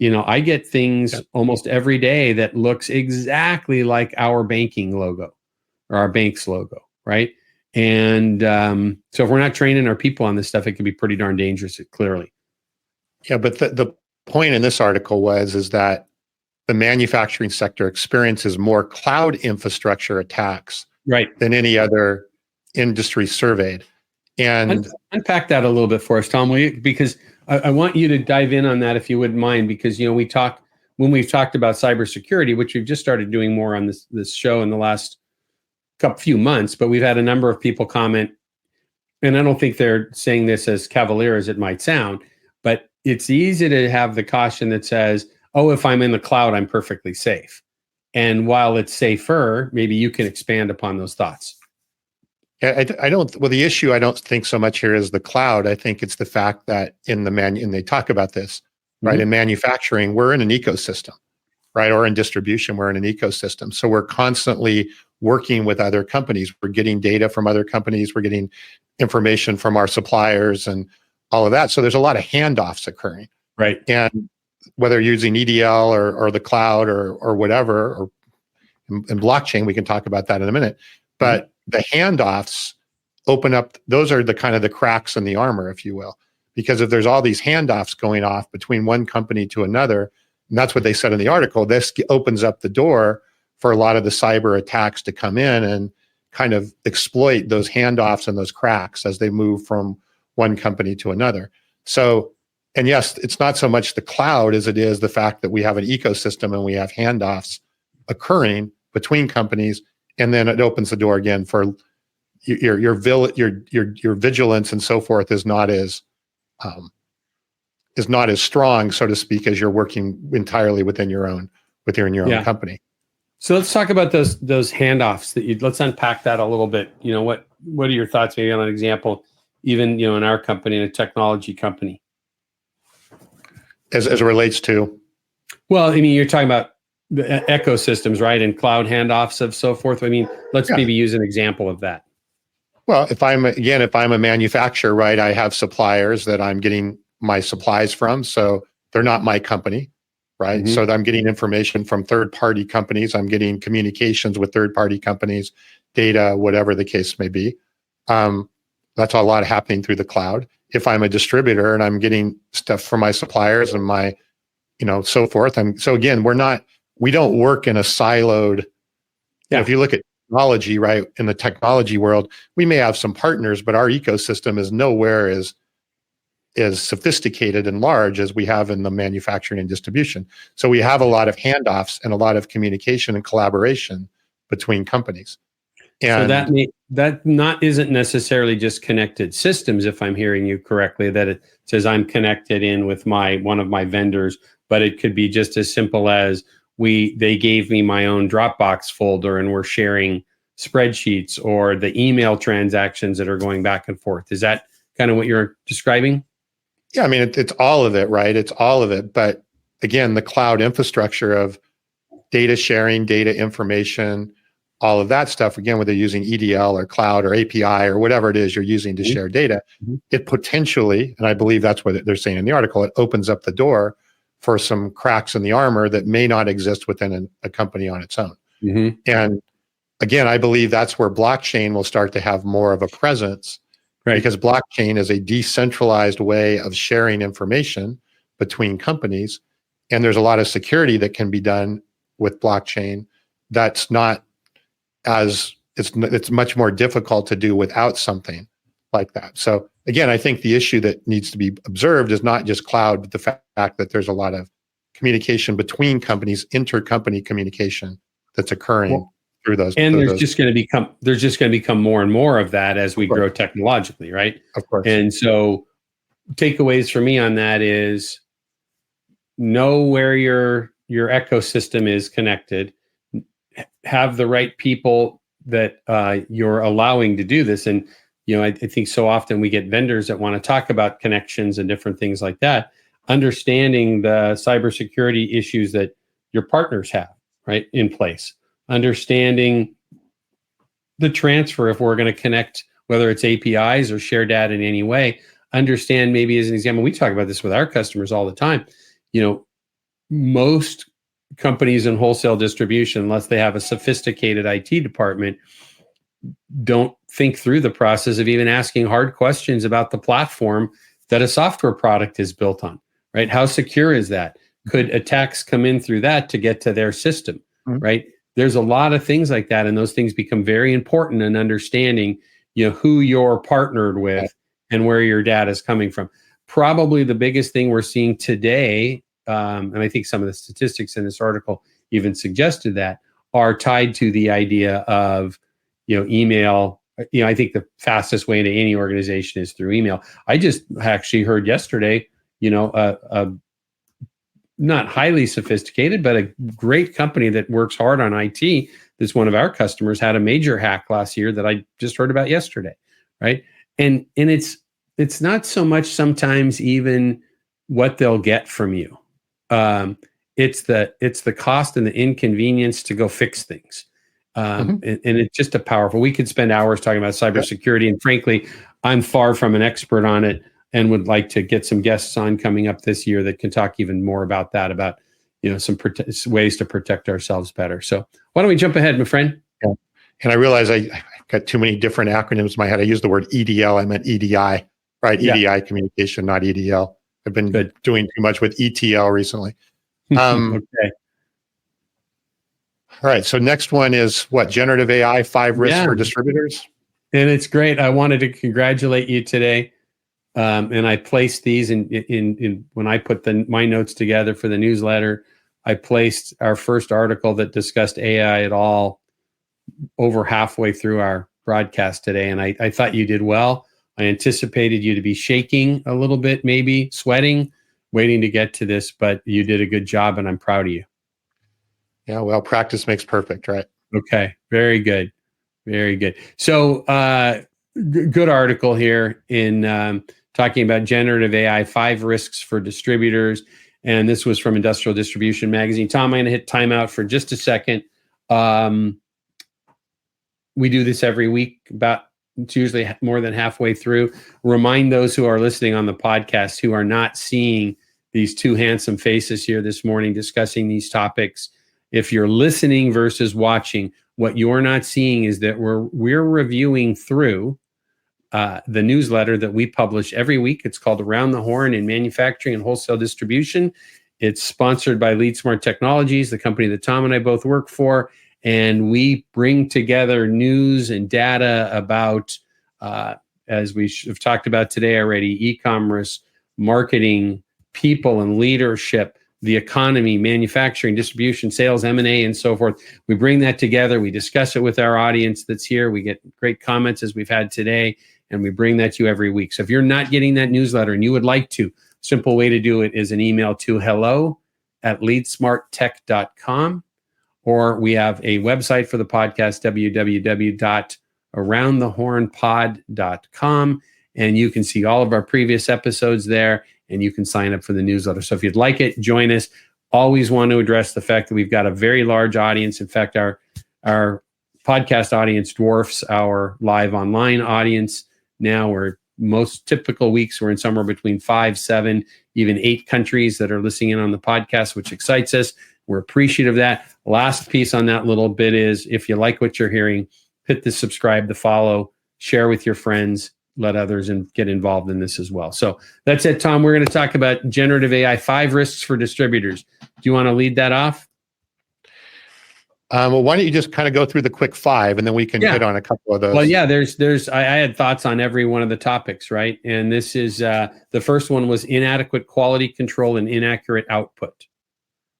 I get things almost every day that looks exactly like our banking logo or our bank's logo, right? And so if we're not training our people on this stuff, it can be pretty darn dangerous, clearly. Yeah, but the point in this article is that the manufacturing sector experiences more cloud infrastructure attacks than any other industry surveyed. And unpack that a little bit for us, Tom, will you? Because I want you to dive in on that if you wouldn't mind, because when we've talked about cybersecurity, which we've just started doing more on this show in the last few months, but we've had a number of people comment, and I don't think they're saying this as cavalier as it might sound, but it's easy to have the caution that says, oh, if I'm in the cloud, I'm perfectly safe. And while it's safer, maybe you can expand upon those thoughts. The issue I don't think so much here is the cloud. I think it's the fact that and they talk about this, right? In manufacturing, we're in an ecosystem, right? Or in distribution, we're in an ecosystem. So we're constantly working with other companies. We're getting data from other companies. We're getting information from our suppliers and all of that. So there's a lot of handoffs occurring. Right. And whether you're using EDL or the cloud or whatever, or in blockchain, we can talk about that in a minute. But the handoffs open up, those are the kind of the cracks in the armor, if you will. Because if there's all these handoffs going off between one company to another, And that's what they said in the article. This opens up the door for a lot of the cyber attacks to come in and kind of exploit those handoffs and those cracks as they move from one company to another. So, and yes, it's not so much the cloud as it is the fact that we have an ecosystem and we have handoffs occurring between companies, and then it opens the door again for your vigilance and so forth is not as strong, so to speak, as you're working entirely within your own company. So let's talk about those handoffs let's unpack that a little bit. What are your thoughts maybe on an example, even, in our company, in a technology company? As it relates to? Well, I mean, you're talking about the ecosystems, right? And cloud handoffs of so forth. I mean, let's maybe use an example of that. Well, if I'm a manufacturer, right, I have suppliers that I'm getting my supplies from. So they're not my company, right? Mm-hmm. So I'm getting information from third-party companies. I'm getting communications with third-party companies, data, whatever the case may be. That's a lot happening through the cloud. If I'm a distributor and I'm getting stuff from my suppliers and my, so forth. We don't work in a siloed. Yeah. If you look at technology, right, in the technology world, we may have some partners, but our ecosystem is nowhere as sophisticated and large as we have in the manufacturing and distribution. So we have a lot of handoffs and a lot of communication and collaboration between companies. And so that isn't necessarily just connected systems, if I'm hearing you correctly, that it says I'm connected in with one of my vendors, but it could be just as simple as they gave me my own Dropbox folder and we're sharing spreadsheets, or the email transactions that are going back and forth. Is that kind of what you're describing? Yeah, I mean, it's all of it, right? It's all of it. But again, the cloud infrastructure of data sharing, data information, all of that stuff, again, whether you're using EDL or cloud or API or whatever it is you're using to share data, it potentially, and I believe that's what they're saying in the article, it opens up the door for some cracks in the armor that may not exist within a company on its own. Mm-hmm. And again, I believe that's where blockchain will start to have more of a presence, right? Because blockchain is a decentralized way of sharing information between companies. And there's a lot of security that can be done with blockchain that's not it's much more difficult to do without something like that. So again, I think the issue that needs to be observed is not just cloud, but the fact that there's a lot of communication between companies, intercompany communication that's occurring through those. And there's just going to become more and more of that as we grow technologically, right? Of course. And so takeaways for me on that is know where your ecosystem is connected, have the right people that you're allowing to do this. And, I think so often we get vendors that want to talk about connections and different things like that, understanding the cybersecurity issues that your partners have, right, in place, understanding the transfer, if we're going to connect, whether it's APIs or share data in any way, understand, maybe as an example, we talk about this with our customers all the time, most companies in wholesale distribution, unless they have a sophisticated IT department, don't think through the process of even asking hard questions about the platform that a software product is built on, right? How secure is that? Could attacks come in through that to get to their system, right? There's a lot of things like that, and those things become very important in understanding, who you're partnered with and where your data is coming from. Probably the biggest thing we're seeing today, and I think some of the statistics in this article even suggested that, are tied to the idea of, email. I think the fastest way into any organization is through email. I just actually heard yesterday, not highly sophisticated, but a great company that works hard on IT, that's one of our customers, had a major hack last year that I just heard about yesterday, right? And it's not so much sometimes even what they'll get from you. It's the cost and the inconvenience to go fix things. And it's just we could spend hours talking about cybersecurity. And frankly, I'm far from an expert on it, and would like to get some guests on coming up this year that can talk even more about that, about, some ways to protect ourselves better. So why don't we jump ahead, my friend? Yeah. And I realize I got too many different acronyms in my head. I used the word EDL. I meant EDI, right? Yeah. EDI communication, not EDL. I've been doing too much with ETL recently. Okay. All right. So next one is what? Generative AI, 5 risks for distributors. And it's great. I wanted to congratulate you today. And I placed these in when I put my notes together for the newsletter. I placed our first article that discussed AI at all over halfway through our broadcast today. And I thought you did well. I anticipated you to be shaking a little bit, maybe sweating, waiting to get to this, but you did a good job and I'm proud of you. Yeah, well, practice makes perfect, right? Okay, very good. Very good. So good article here in talking about generative AI, 5 risks for distributors. And this was from Industrial Distribution Magazine. Tom, I'm going to hit timeout for just a second. We do this every week, it's usually more than halfway through. Remind those who are listening on the podcast who are not seeing these two handsome faces here this morning discussing these topics. If you're listening versus watching, what you're not seeing is that we're reviewing through the newsletter that we publish every week. It's called Around the Horn in Manufacturing and Wholesale Distribution. It's sponsored by LeadSmart Technologies, the company that Tom and I both work for. And we bring together news and data about, as we have talked about today already, e-commerce, marketing, people and leadership, the economy, manufacturing, distribution, sales, M&A, and so forth. We bring that together. We discuss it with our audience that's here. We get great comments as we've had today, and we bring that to you every week. So if you're not getting that newsletter and you would like to, simple way to do it is an email to hello@leadsmarttech.com. Or we have a website for the podcast, www.aroundthehornpod.com. And you can see all of our previous episodes there, and you can sign up for the newsletter. So if you'd like it, join us. Always want to address the fact that we've got a very large audience. In fact, our podcast audience dwarfs our live online audience. Now we're most typical weeks, we're in somewhere between 5, 7, even 8 countries that are listening in on the podcast, which excites us. We're appreciative of that. Last piece on that little bit is if you like what you're hearing, hit the subscribe, the follow, share with your friends, let others get involved in this as well. So that's it, Tom. We're going to talk about generative AI, 5 risks for distributors. Do you want to lead that off? Well, why don't you just kind of go through the quick 5 and then we can hit on a couple of those. Well, yeah, I had thoughts on every one of the topics, right? And this is the first one was inadequate quality control and inaccurate output.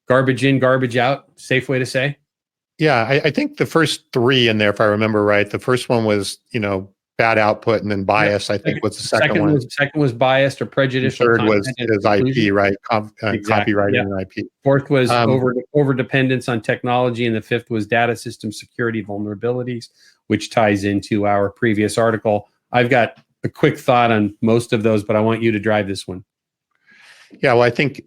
Garbage in, garbage out, safe way to say? Yeah, I think the first 3 in there, if I remember right, the first one was, bad output, and then bias, I think was the second one. Second was biased or prejudicial. The third was IP, right? Copyright and IP. Fourth was over dependence on technology, and the fifth was data system security vulnerabilities, which ties into our previous article. I've got a quick thought on most of those, but I want you to drive this one. Yeah, well, I think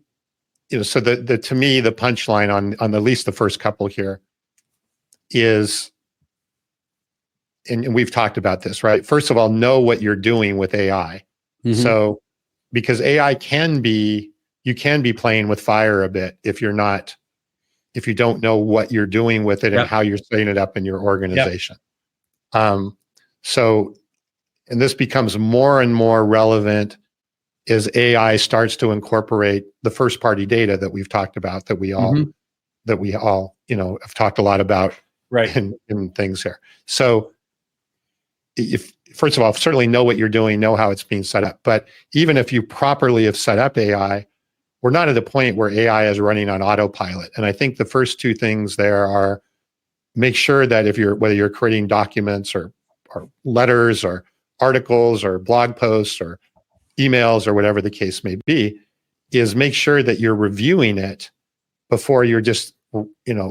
so. To me, the punchline on at least the first couple here is. And we've talked about this, right? First of all, know what you're doing with AI. Mm-hmm. So, because AI you can be playing with fire a bit if you don't know what you're doing with it and how you're setting it up in your organization. And this becomes more and more relevant as AI starts to incorporate the first party data that we've talked about, that we all have talked a lot about, right? in things here. So, first of all, certainly know what you're doing, know how it's being set up. But even if you properly have set up AI, we're not at a point where AI is running on autopilot. And I think the first 2 things there are make sure that whether you're creating documents or letters or articles or blog posts or emails or whatever the case may be, is make sure that you're reviewing it before you're just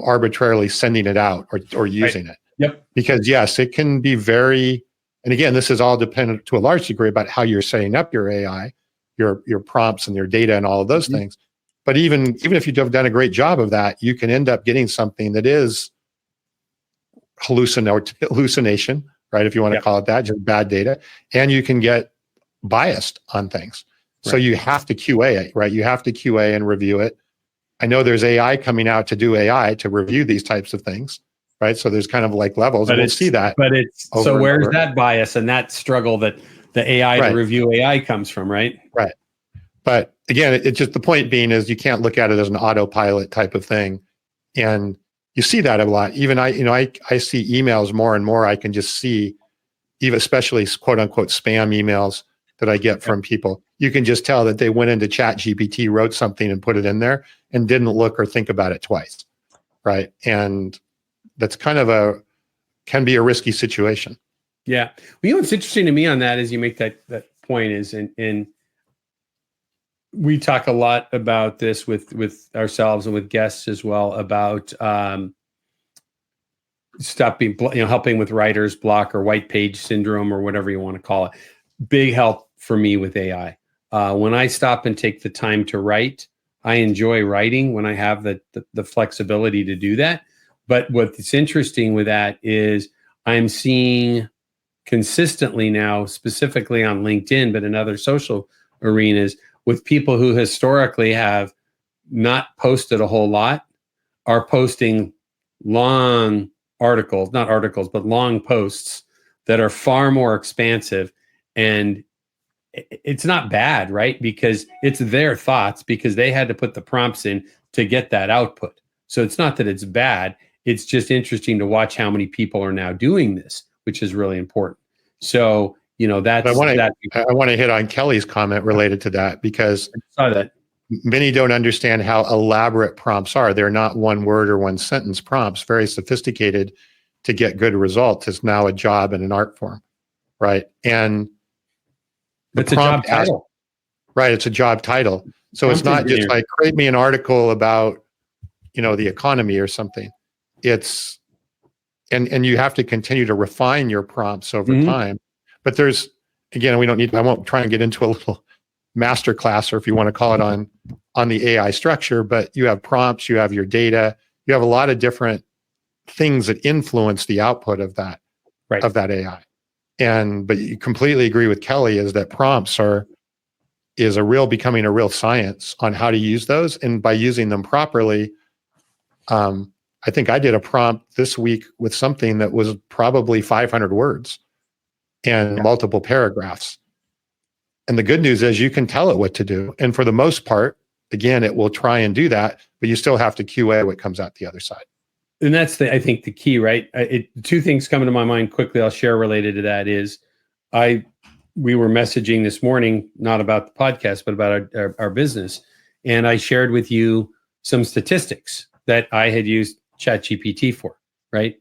arbitrarily sending it out or using it. Yep. Because yes, it can be very. And again, this is all dependent to a large degree about how you're setting up your AI, your prompts and your data and all of those things. But even if you've done a great job of that, you can end up getting something that is hallucination, right? If you want to call it that, just bad data. And you can get biased on things. Right. So you have to QA it, right? You have to QA and review it. I know there's AI coming out to do AI to review these types of things. Right. So there's kind of like levels, and we'll see that. But so where's that bias and that struggle that the AI to review AI comes from, right? Right. But again, it's just the point being is you can't look at it as an autopilot type of thing. And you see that a lot. Even I see emails more and more. I can just see, even especially quote unquote spam emails that I get from people. You can just tell that they went into ChatGPT, wrote something and put it in there and didn't look or think about it twice. Right. And that's kind of can be a risky situation. Yeah. Well, what's interesting to me on that is you make that point is, and we talk a lot about this with ourselves and with guests as well about stopping, helping with writer's block or white page syndrome or whatever you want to call it. Big help for me with AI. When I stop and take the time to write, I enjoy writing when I have the flexibility to do that. But what's interesting with that is I'm seeing consistently now, specifically on LinkedIn, but in other social arenas, with people who historically have not posted a whole lot, are posting long articles, not articles, but long posts that are far more expansive. And it's not bad, right? Because it's their thoughts, because they had to put the prompts in to get that output. So it's not that it's bad. It's just interesting to watch how many people are now doing this, which is really important. So, that's... I want to hit on Kelly's comment related to that, because I saw that. Many don't understand how elaborate prompts are. They're not one word or one sentence prompts, very sophisticated to get good results. It's now a job and an art form, right? And it's a job title. Right, it's a job title. So it's not just like, create me an article about, the economy or something. It's, and you have to continue to refine your prompts over time. But there's, again, I won't try and get into a little master class, or if you want to call it on the AI structure, but you have prompts, you have your data, you have a lot of different things that influence the output of that, of that AI. But you completely agree with Kelly, is that prompts becoming a real science on how to use those. And by using them properly, I think I did a prompt this week with something that was probably 500 words and multiple paragraphs. And the good news is you can tell it what to do. And for the most part, again, it will try and do that, but you still have to QA what comes out the other side. And that's I think the key, right? Two things come to my mind quickly I'll share related to that is we were messaging this morning, not about the podcast, but about our business. And I shared with you some statistics that I had used ChatGPT for, right?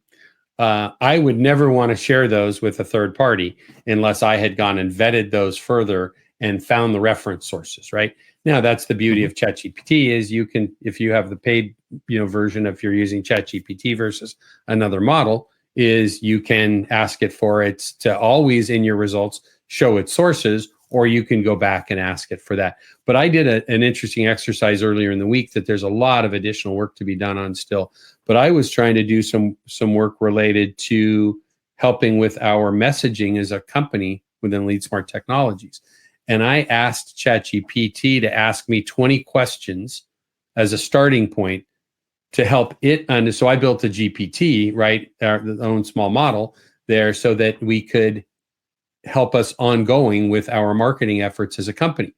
I would never want to share those with a third party unless I had gone and vetted those further and found the reference sources, right? Now, that's the beauty of ChatGPT is you can, if you have the paid, version, if you're using ChatGPT versus another model, is you can ask it for it to always in your results show its sources, or you can go back and ask it for that. But I did an interesting exercise earlier in the week that there's a lot of additional work to be done on still. But I was trying to do some work related to helping with our messaging as a company within LeadSmart Technologies. And I asked ChatGPT to ask me 20 questions as a starting point to help it. And so I built a GPT, right, our own small model there, so that we could help us ongoing with our marketing efforts as a company.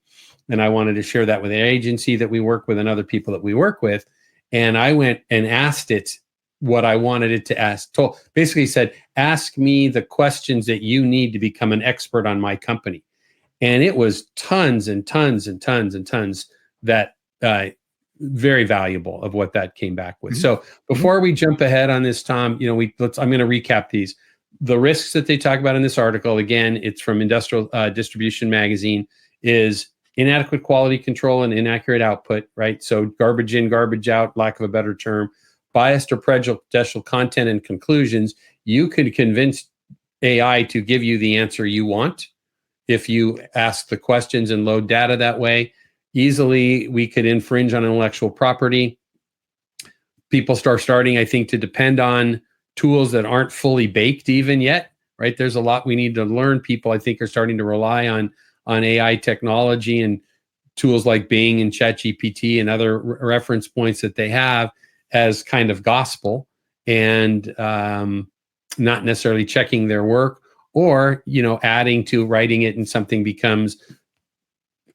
And I wanted to share that with an agency that we work with and other people that we work with. And I went and asked it what I wanted it to ask. Basically said, ask me the questions that you need to become an expert on my company. And it was tons and tons and tons and tons that very valuable of what that came back with. So before we jump ahead on this, Tom, I'm going to recap these. The risks that they talk about in this article, again, it's from Industrial Distribution Magazine, is inadequate quality control and inaccurate output, right? So garbage in, garbage out, lack of a better term, biased or prejudicial content and conclusions. You could convince AI to give you the answer you want if you ask the questions and load data that way. Easily, we could infringe on intellectual property. People starting, I think, to depend on tools that aren't fully baked even yet, right? There's a lot we need to learn. People, I think, are starting to rely on AI technology and tools like Bing and ChatGPT and other reference points that they have as kind of gospel, and not necessarily checking their work, or adding to writing it and something becomes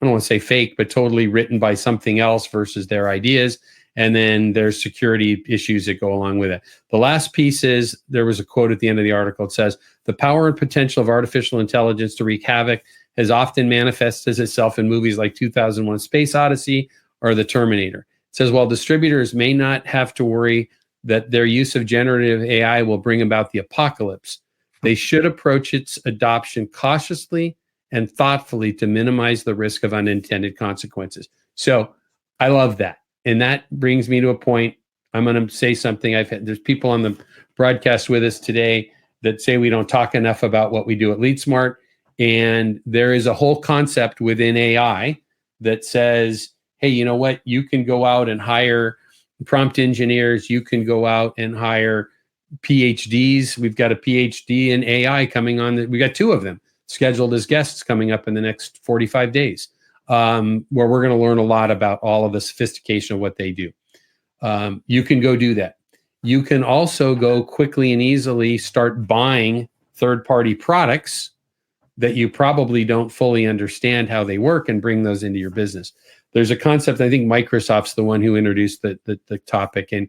don't want to say fake, but totally written by something else versus their ideas. And then there's security issues that go along with it. The last piece is, there was a quote at the end of the article. It says, the power and potential of artificial intelligence to wreak havoc has often manifested itself in movies like 2001: Space Odyssey or The Terminator. It says, while distributors may not have to worry that their use of generative AI will bring about the apocalypse, they should approach its adoption cautiously and thoughtfully to minimize the risk of unintended consequences. So I love that. And that brings me to a point. I'm going to say something. There's people on the broadcast with us today that say we don't talk enough about what we do at LeadSmart. And there is a whole concept within AI that says, hey, you know what? You can go out and hire prompt engineers. You can go out and hire PhDs. We've got a PhD in AI coming on. We got 2 of them scheduled as guests coming up in the next 45 days, where we're going to learn a lot about all of the sophistication of what they do. You can go do that. You can also go quickly and easily start buying third-party products that you probably don't fully understand how they work and bring those into your business. There's a concept, I think Microsoft's the one who introduced the topic, and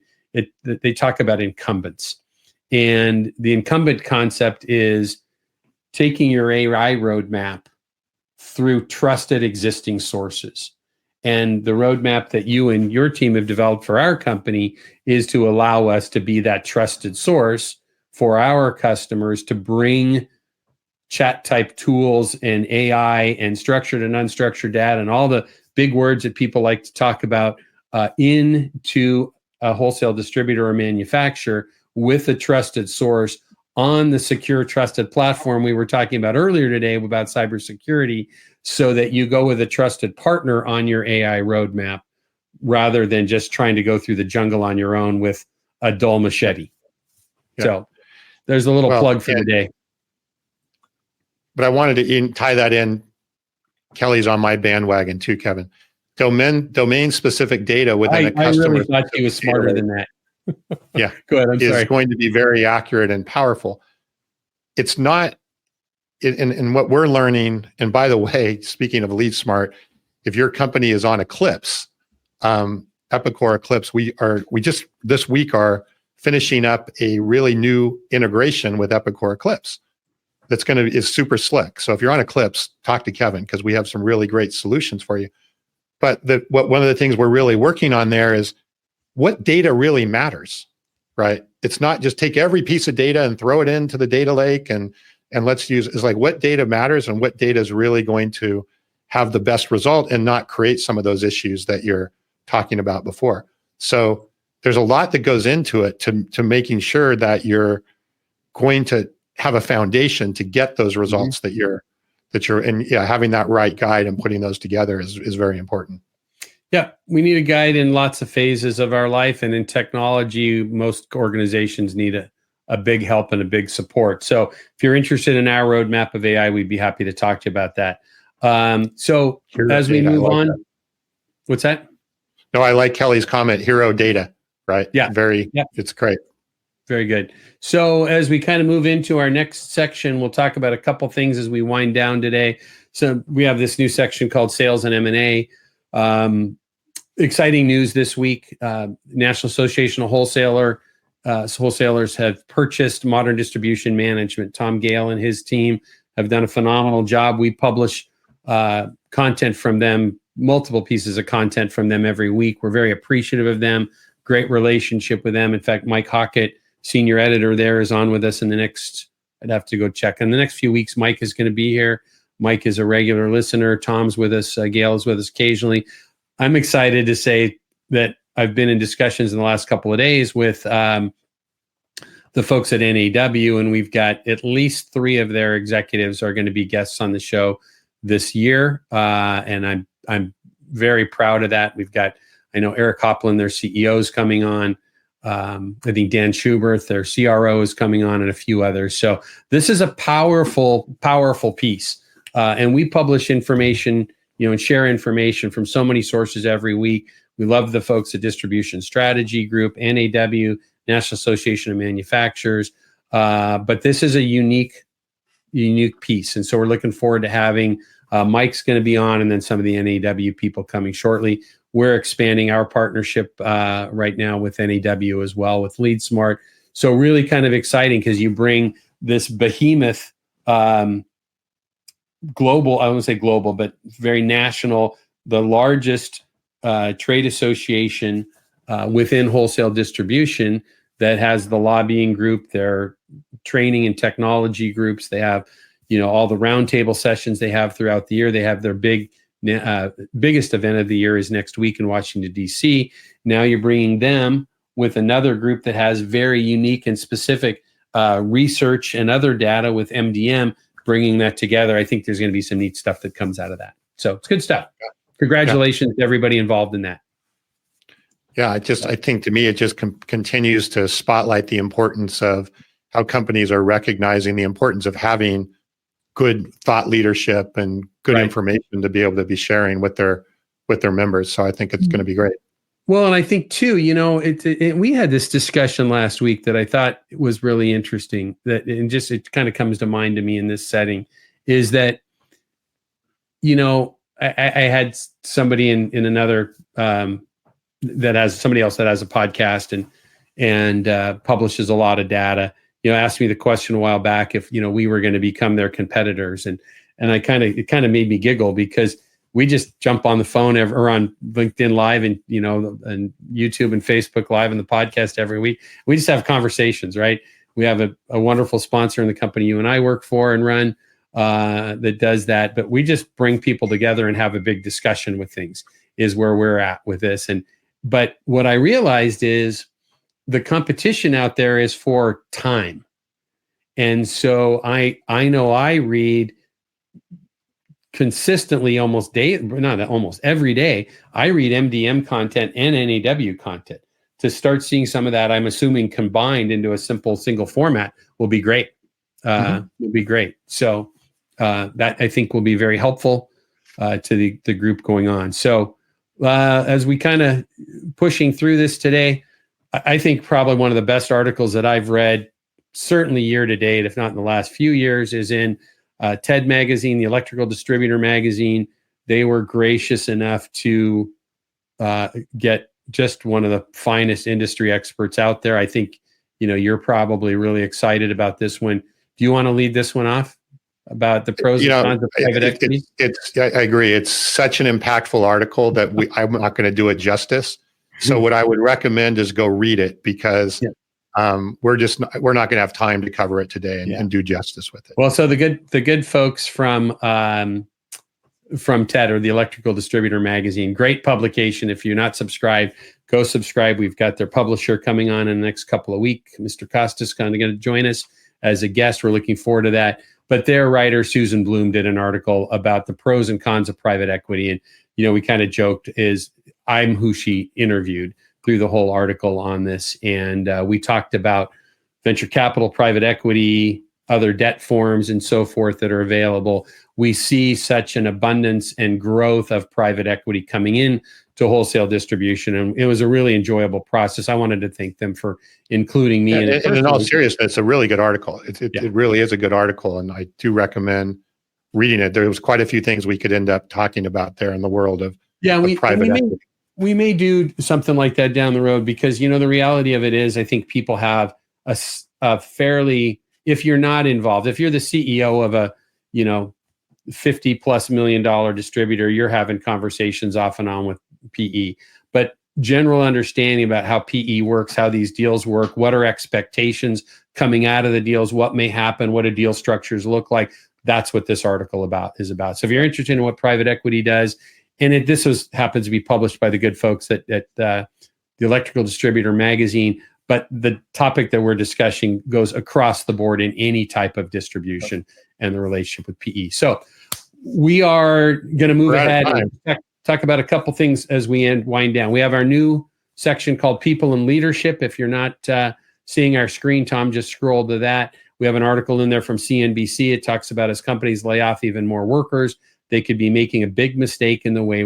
they talk about incumbents. And the incumbent concept is taking your AI roadmap through trusted existing sources. And the roadmap that you and your team have developed for our company is to allow us to be that trusted source for our customers to bring chat type tools and AI and structured and unstructured data and all the big words that people like to talk about into a wholesale distributor or manufacturer with a trusted source on the secure, trusted platform we were talking about earlier today about cybersecurity, so that you go with a trusted partner on your AI roadmap rather than just trying to go through the jungle on your own with a dull machete. Yeah. So there's a little plug for the day. But I wanted to tie that in. Kelly's on my bandwagon too, Kevin. Domain specific data within a customer. I really thought he was smarter than that. Yeah. Go ahead. I'm sorry. Is going to be very accurate and powerful. It's not in what we're learning. And by the way, speaking of LeadSmart, if your company is on Eclipse, Epicor Eclipse, we just this week are finishing up a really new integration with Epicor Eclipse. Is super slick. So if you're on Eclipse, talk to Kevin, because we have some really great solutions for you. But one of the things we're really working on there is what data really matters, right? It's not just take every piece of data and throw it into the data lake and let's use, it's like what data matters and what data is really going to have the best result and not create some of those issues that you're talking about before. So there's a lot that goes into it to making sure that you're going to have a foundation to get those results that you're and having that right guide and putting those together is very important. Yeah, we need a guide in lots of phases of our life, and in technology, most organizations need a big help and a big support. So if you're interested in our roadmap of AI, we'd be happy to talk to you about that. So as we move on, what's that? No, I like Kelly's comment, hero data, right? Yeah. It's great. Very good. So as we kind of move into our next section, we'll talk about a couple things as we wind down today. So we have this new section called Sales and M&A. Exciting news this week. National Association of Wholesalers have purchased Modern Distribution Management. Tom Gale and his team have done a phenomenal job. We publish content from them, multiple pieces of content from them every week. We're very appreciative of them. Great relationship with them. In fact, Mike Hockett, senior editor there, is on with us in the next, I'd have to go check. In the next few weeks, Mike is going to be here. Mike is a regular listener. Tom's with us. Gail is with us occasionally. I'm excited to say that I've been in discussions in the last couple of days with the folks at NAW, and we've got at least 3 of their executives are going to be guests on the show this year. And I'm very proud of that. I know Eric Hopland, their CEO, is coming on. I think Dan Schubert, their CRO, is coming on, and a few others. So this is a powerful, powerful piece. And we publish information, and share information from so many sources every week. We love the folks at Distribution Strategy Group, NAW, National Association of Manufacturers. But this is a unique piece. And so we're looking forward to having Mike's going to be on, and then some of the NAW people coming shortly. We're expanding our partnership right now with NAW as well with LeadSmart. So really kind of exciting because you bring this behemoth, global, I won't say global, but very national, the largest trade association within wholesale distribution that has the lobbying group, their training and technology groups. They have, all the roundtable sessions they have throughout the year. They have their biggest event of the year is next week in Washington, D.C. Now you're bringing them with another group that has very unique and specific research and other data with MDM, bringing that together. I think there's going to be some neat stuff that comes out of that. So it's good stuff. Congratulations to everybody involved in that. Yeah, I think to me, it just continues to spotlight the importance of how companies are recognizing the importance of having good thought leadership and good information to be able to be sharing with their members. So I think it's going to be great. Well, and I think too, we had this discussion last week that I thought was really interesting. It kind of comes to mind to me in this setting, is that, I had somebody in another that has somebody else that has a podcast and publishes a lot of data. Asked me the question a while back if we were going to become their competitors, and it kind of made me giggle because we just jump on the phone or on LinkedIn Live and and YouTube and Facebook Live and the podcast every week. We just have conversations, right? We have a wonderful sponsor in the company you and I work for and run that does that, but we just bring people together and have a big discussion with things. Is where we're at with this, but what I realized is the competition out there is for time. And so I know I read consistently almost every day, I read MDM content and NAW content. To start seeing some of that, I'm assuming combined into a simple single format will be great. Will be great. So that I think will be very helpful to the group going on. So as we kind of pushing through this today, I think probably one of the best articles that I've read, certainly year to date, if not in the last few years, is in TED Magazine, the Electrical Distributor Magazine. They were gracious enough to get just one of the finest industry experts out there. I think, you're probably really excited about this one. Do you want to lead this one off about the pros and cons of private equity? I agree. It's such an impactful article that I'm not going to do it justice. So what I would recommend is go read it because we're not going to have time to cover it today and do justice with it. Well, so the good folks from TED, or the Electrical Distributor Magazine, great publication. If you're not subscribed, go subscribe. We've got their publisher coming on in the next couple of weeks. Mr. Costas kind of going to join us as a guest. We're looking forward to that. But their writer, Susan Bloom, did an article about the pros and cons of private equity. And, we kind of joked I'm who she interviewed through the whole article on this. And we talked about venture capital, private equity, other debt forms, and so forth that are available. We see such an abundance and growth of private equity coming in to wholesale distribution. And it was a really enjoyable process. I wanted to thank them for including me. And in all seriousness, it's a really good article. It really is a good article. And I do recommend reading it. There was quite a few things we could end up talking about there in the world of private equity. We may do something like that down the road because, the reality of it is I think people have a fairly, if you're not involved, if you're the CEO of a, $50+ million distributor, you're having conversations off and on with PE. But general understanding about how PE works, how these deals work, what are expectations coming out of the deals, what may happen, what do deal structures look like, that's what this article is about. So if you're interested in what private equity does, and this happens to be published by the good folks at the Electrical Distributor Magazine, but the topic that we're discussing goes across the board in any type of distribution and the relationship with PE. So we are going to move ahead and talk about a couple things as we wind down. We have our new section called People and Leadership. If you're not seeing our screen, Tom, just scroll to that. We have an article in there from CNBC. It talks about as companies lay off even more workers, they could be making a big mistake in the way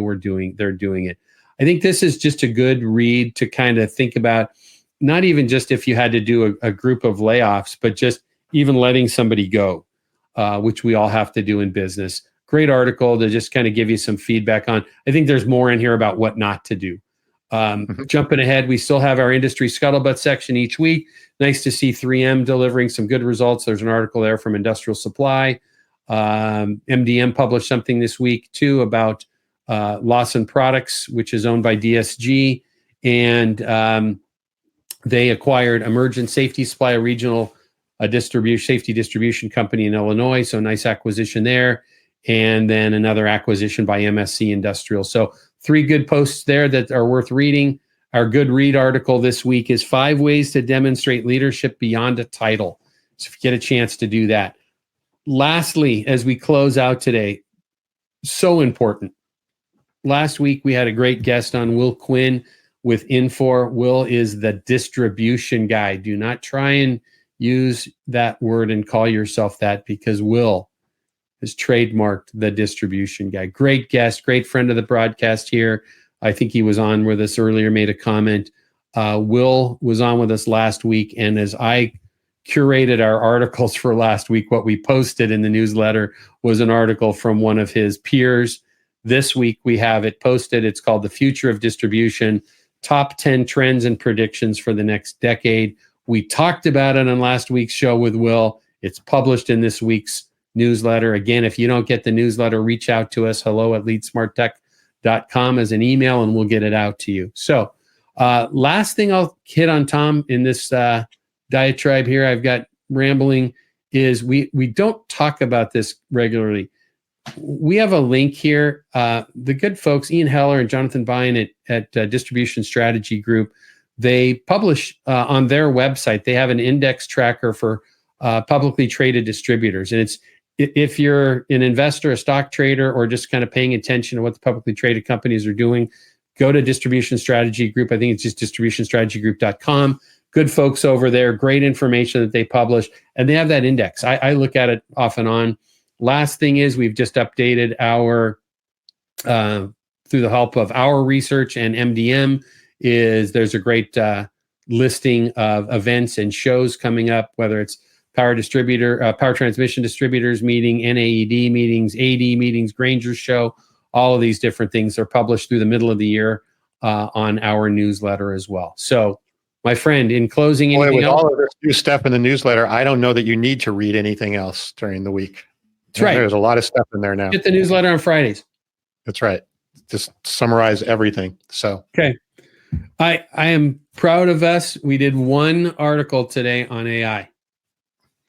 they're doing it. I think this is just a good read to kind of think about, not even just if you had to do a group of layoffs, but just even letting somebody go, which we all have to do in business. great article to just kind of give you some feedback on. I think there's more in here about what not to do. Jumping ahead, we still have our industry scuttlebutt section each week. Nice to see 3M delivering some good results. There's an article there from Industrial Supply. MDM published something this week too about Lawson Products, which is owned by DSG, and they acquired Emergent Safety Supply, a regional safety distribution company in Illinois. So nice acquisition there. And then another acquisition by MSC Industrial. So 3 good posts there that are worth reading. Our good read article this week is 5 ways to demonstrate leadership beyond a title. So if you get a chance to do that. Lastly, as we close out today, so important. Last week, we had a great guest on, Will Quinn with Infor. Will is the distribution guy. Do not try and use that word and call yourself that, because Will has trademarked the distribution guy. Great guest, great friend of the broadcast here. I think he was on with us earlier, made a comment. Will was on with us last week, and as I curated our articles for last week, what we posted in the newsletter was an article from one of his peers. This week we have it posted. It's called The Future of Distribution, Top 10 Trends and Predictions for the Next Decade. We talked about it on last week's show with Will. It's published in this week's newsletter. Again, if you don't get the newsletter, reach out to us, hello@leadsmarttech.com as an email, and we'll get it out to you. So last thing I'll hit on, Tom, in this diatribe here I've got rambling, is we don't talk about this regularly. We have a link here. The good folks, Ian Heller and Jonathan Bine at Distribution Strategy Group, they publish on their website, they have an index tracker for publicly traded distributors. And it's, if you're an investor, a stock trader, or just kind of paying attention to what the publicly traded companies are doing, go to Distribution Strategy Group. I think it's just distributionstrategygroup.com. Good folks over there, great information that they publish, and they have that index. I look at it off and on. Last thing is, we've just updated our, through the help of our research and MDM, there's a great listing of events and shows coming up, whether it's power transmission distributors meeting, NAED meetings, AD meetings, Granger's show. All of these different things are published through the middle of the year on our newsletter as well. So, my friend, in closing, anything else? All of this new stuff in the newsletter, I don't know that you need to read anything else during the week. That's right. There's a lot of stuff in there now. Get the newsletter on Fridays. That's right. Just summarize everything. So, okay. I am proud of us. We did one article today on AI.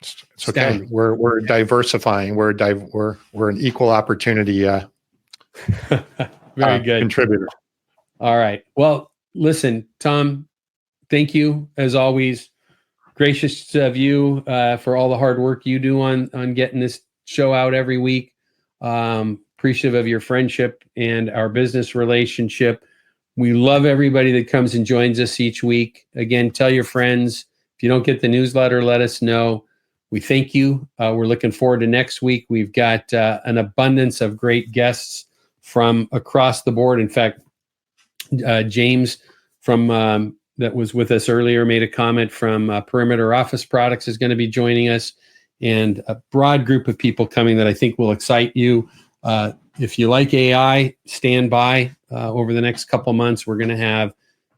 It's okay. We're diversifying. We're an equal opportunity very good contributor. All right. Well, listen, Tom, thank you as always. Gracious of you for all the hard work you do on getting this show out every week. Appreciative of your friendship and our business relationship. We love everybody that comes and joins us each week. Again, tell your friends. If you don't get the newsletter, let us know. We thank you. We're looking forward to next week. We've got an abundance of great guests from across the board. In fact, James from that was with us earlier made a comment from Perimeter Office Products is going to be joining us, and a broad group of people coming that I think will excite you. If you like AI, stand by. Over the next couple months, we're going to have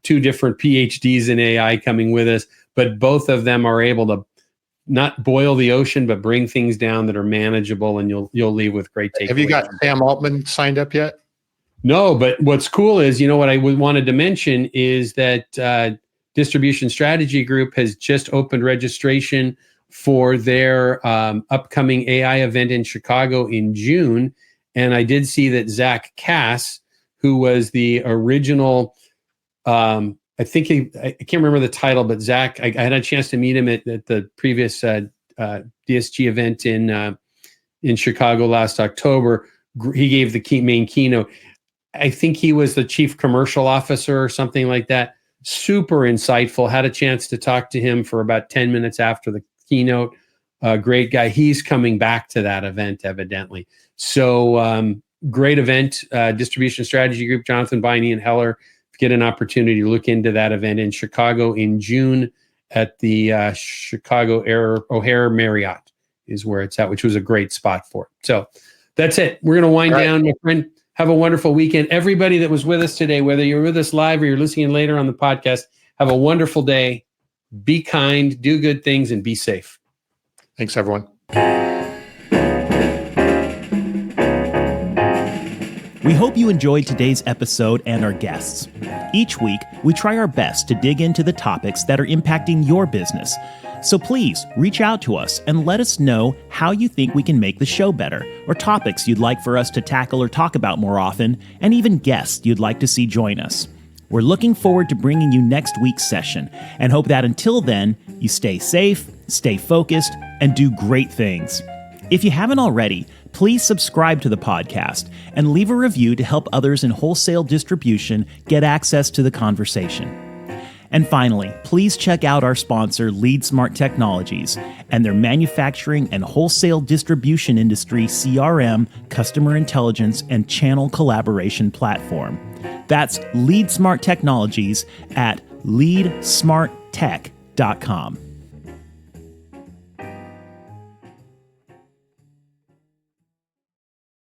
2 different PhDs in AI coming with us, but both of them are able to not boil the ocean, but bring things down that are manageable, and you'll leave with great takeaways. Have you got Sam Altman signed up yet? No, but what's cool is, what I wanted to mention is that Distribution Strategy Group has just opened registration for their upcoming AI event in Chicago in June. And I did see that Zach Cass, who was the original, I can't remember the title, but Zach, I had a chance to meet him at the previous DSG event in Chicago last October. He gave the main keynote. I think he was the chief commercial officer or something like that. Super insightful. Had a chance to talk to him for about 10 minutes after the keynote. Great guy. He's coming back to that event, evidently. So great event. Distribution Strategy Group, Jonathan Bine and Heller. Get an opportunity to look into that event in Chicago in June at the Chicago O'Hare Marriott is where it's at, which was a great spot for it. So that's it. We're going to wind down, my friend. Have a wonderful weekend. Everybody that was with us today, whether you're with us live or you're listening later on the podcast, have a wonderful day. Be kind, do good things, and be safe. Thanks, everyone. We hope you enjoyed today's episode and our guests. Each week, we try our best to dig into the topics that are impacting your business. So please reach out to us and let us know how you think we can make the show better, or topics you'd like for us to tackle or talk about more often, and even guests you'd like to see join us. We're looking forward to bringing you next week's session and hope that until then, you stay safe, stay focused, and do great things. If you haven't already, please subscribe to the podcast and leave a review to help others in wholesale distribution get access to the conversation. And finally, please check out our sponsor, LeadSmart Technologies, and their manufacturing and wholesale distribution industry CRM, customer intelligence, and channel collaboration platform. That's LeadSmart Technologies at leadsmarttech.com.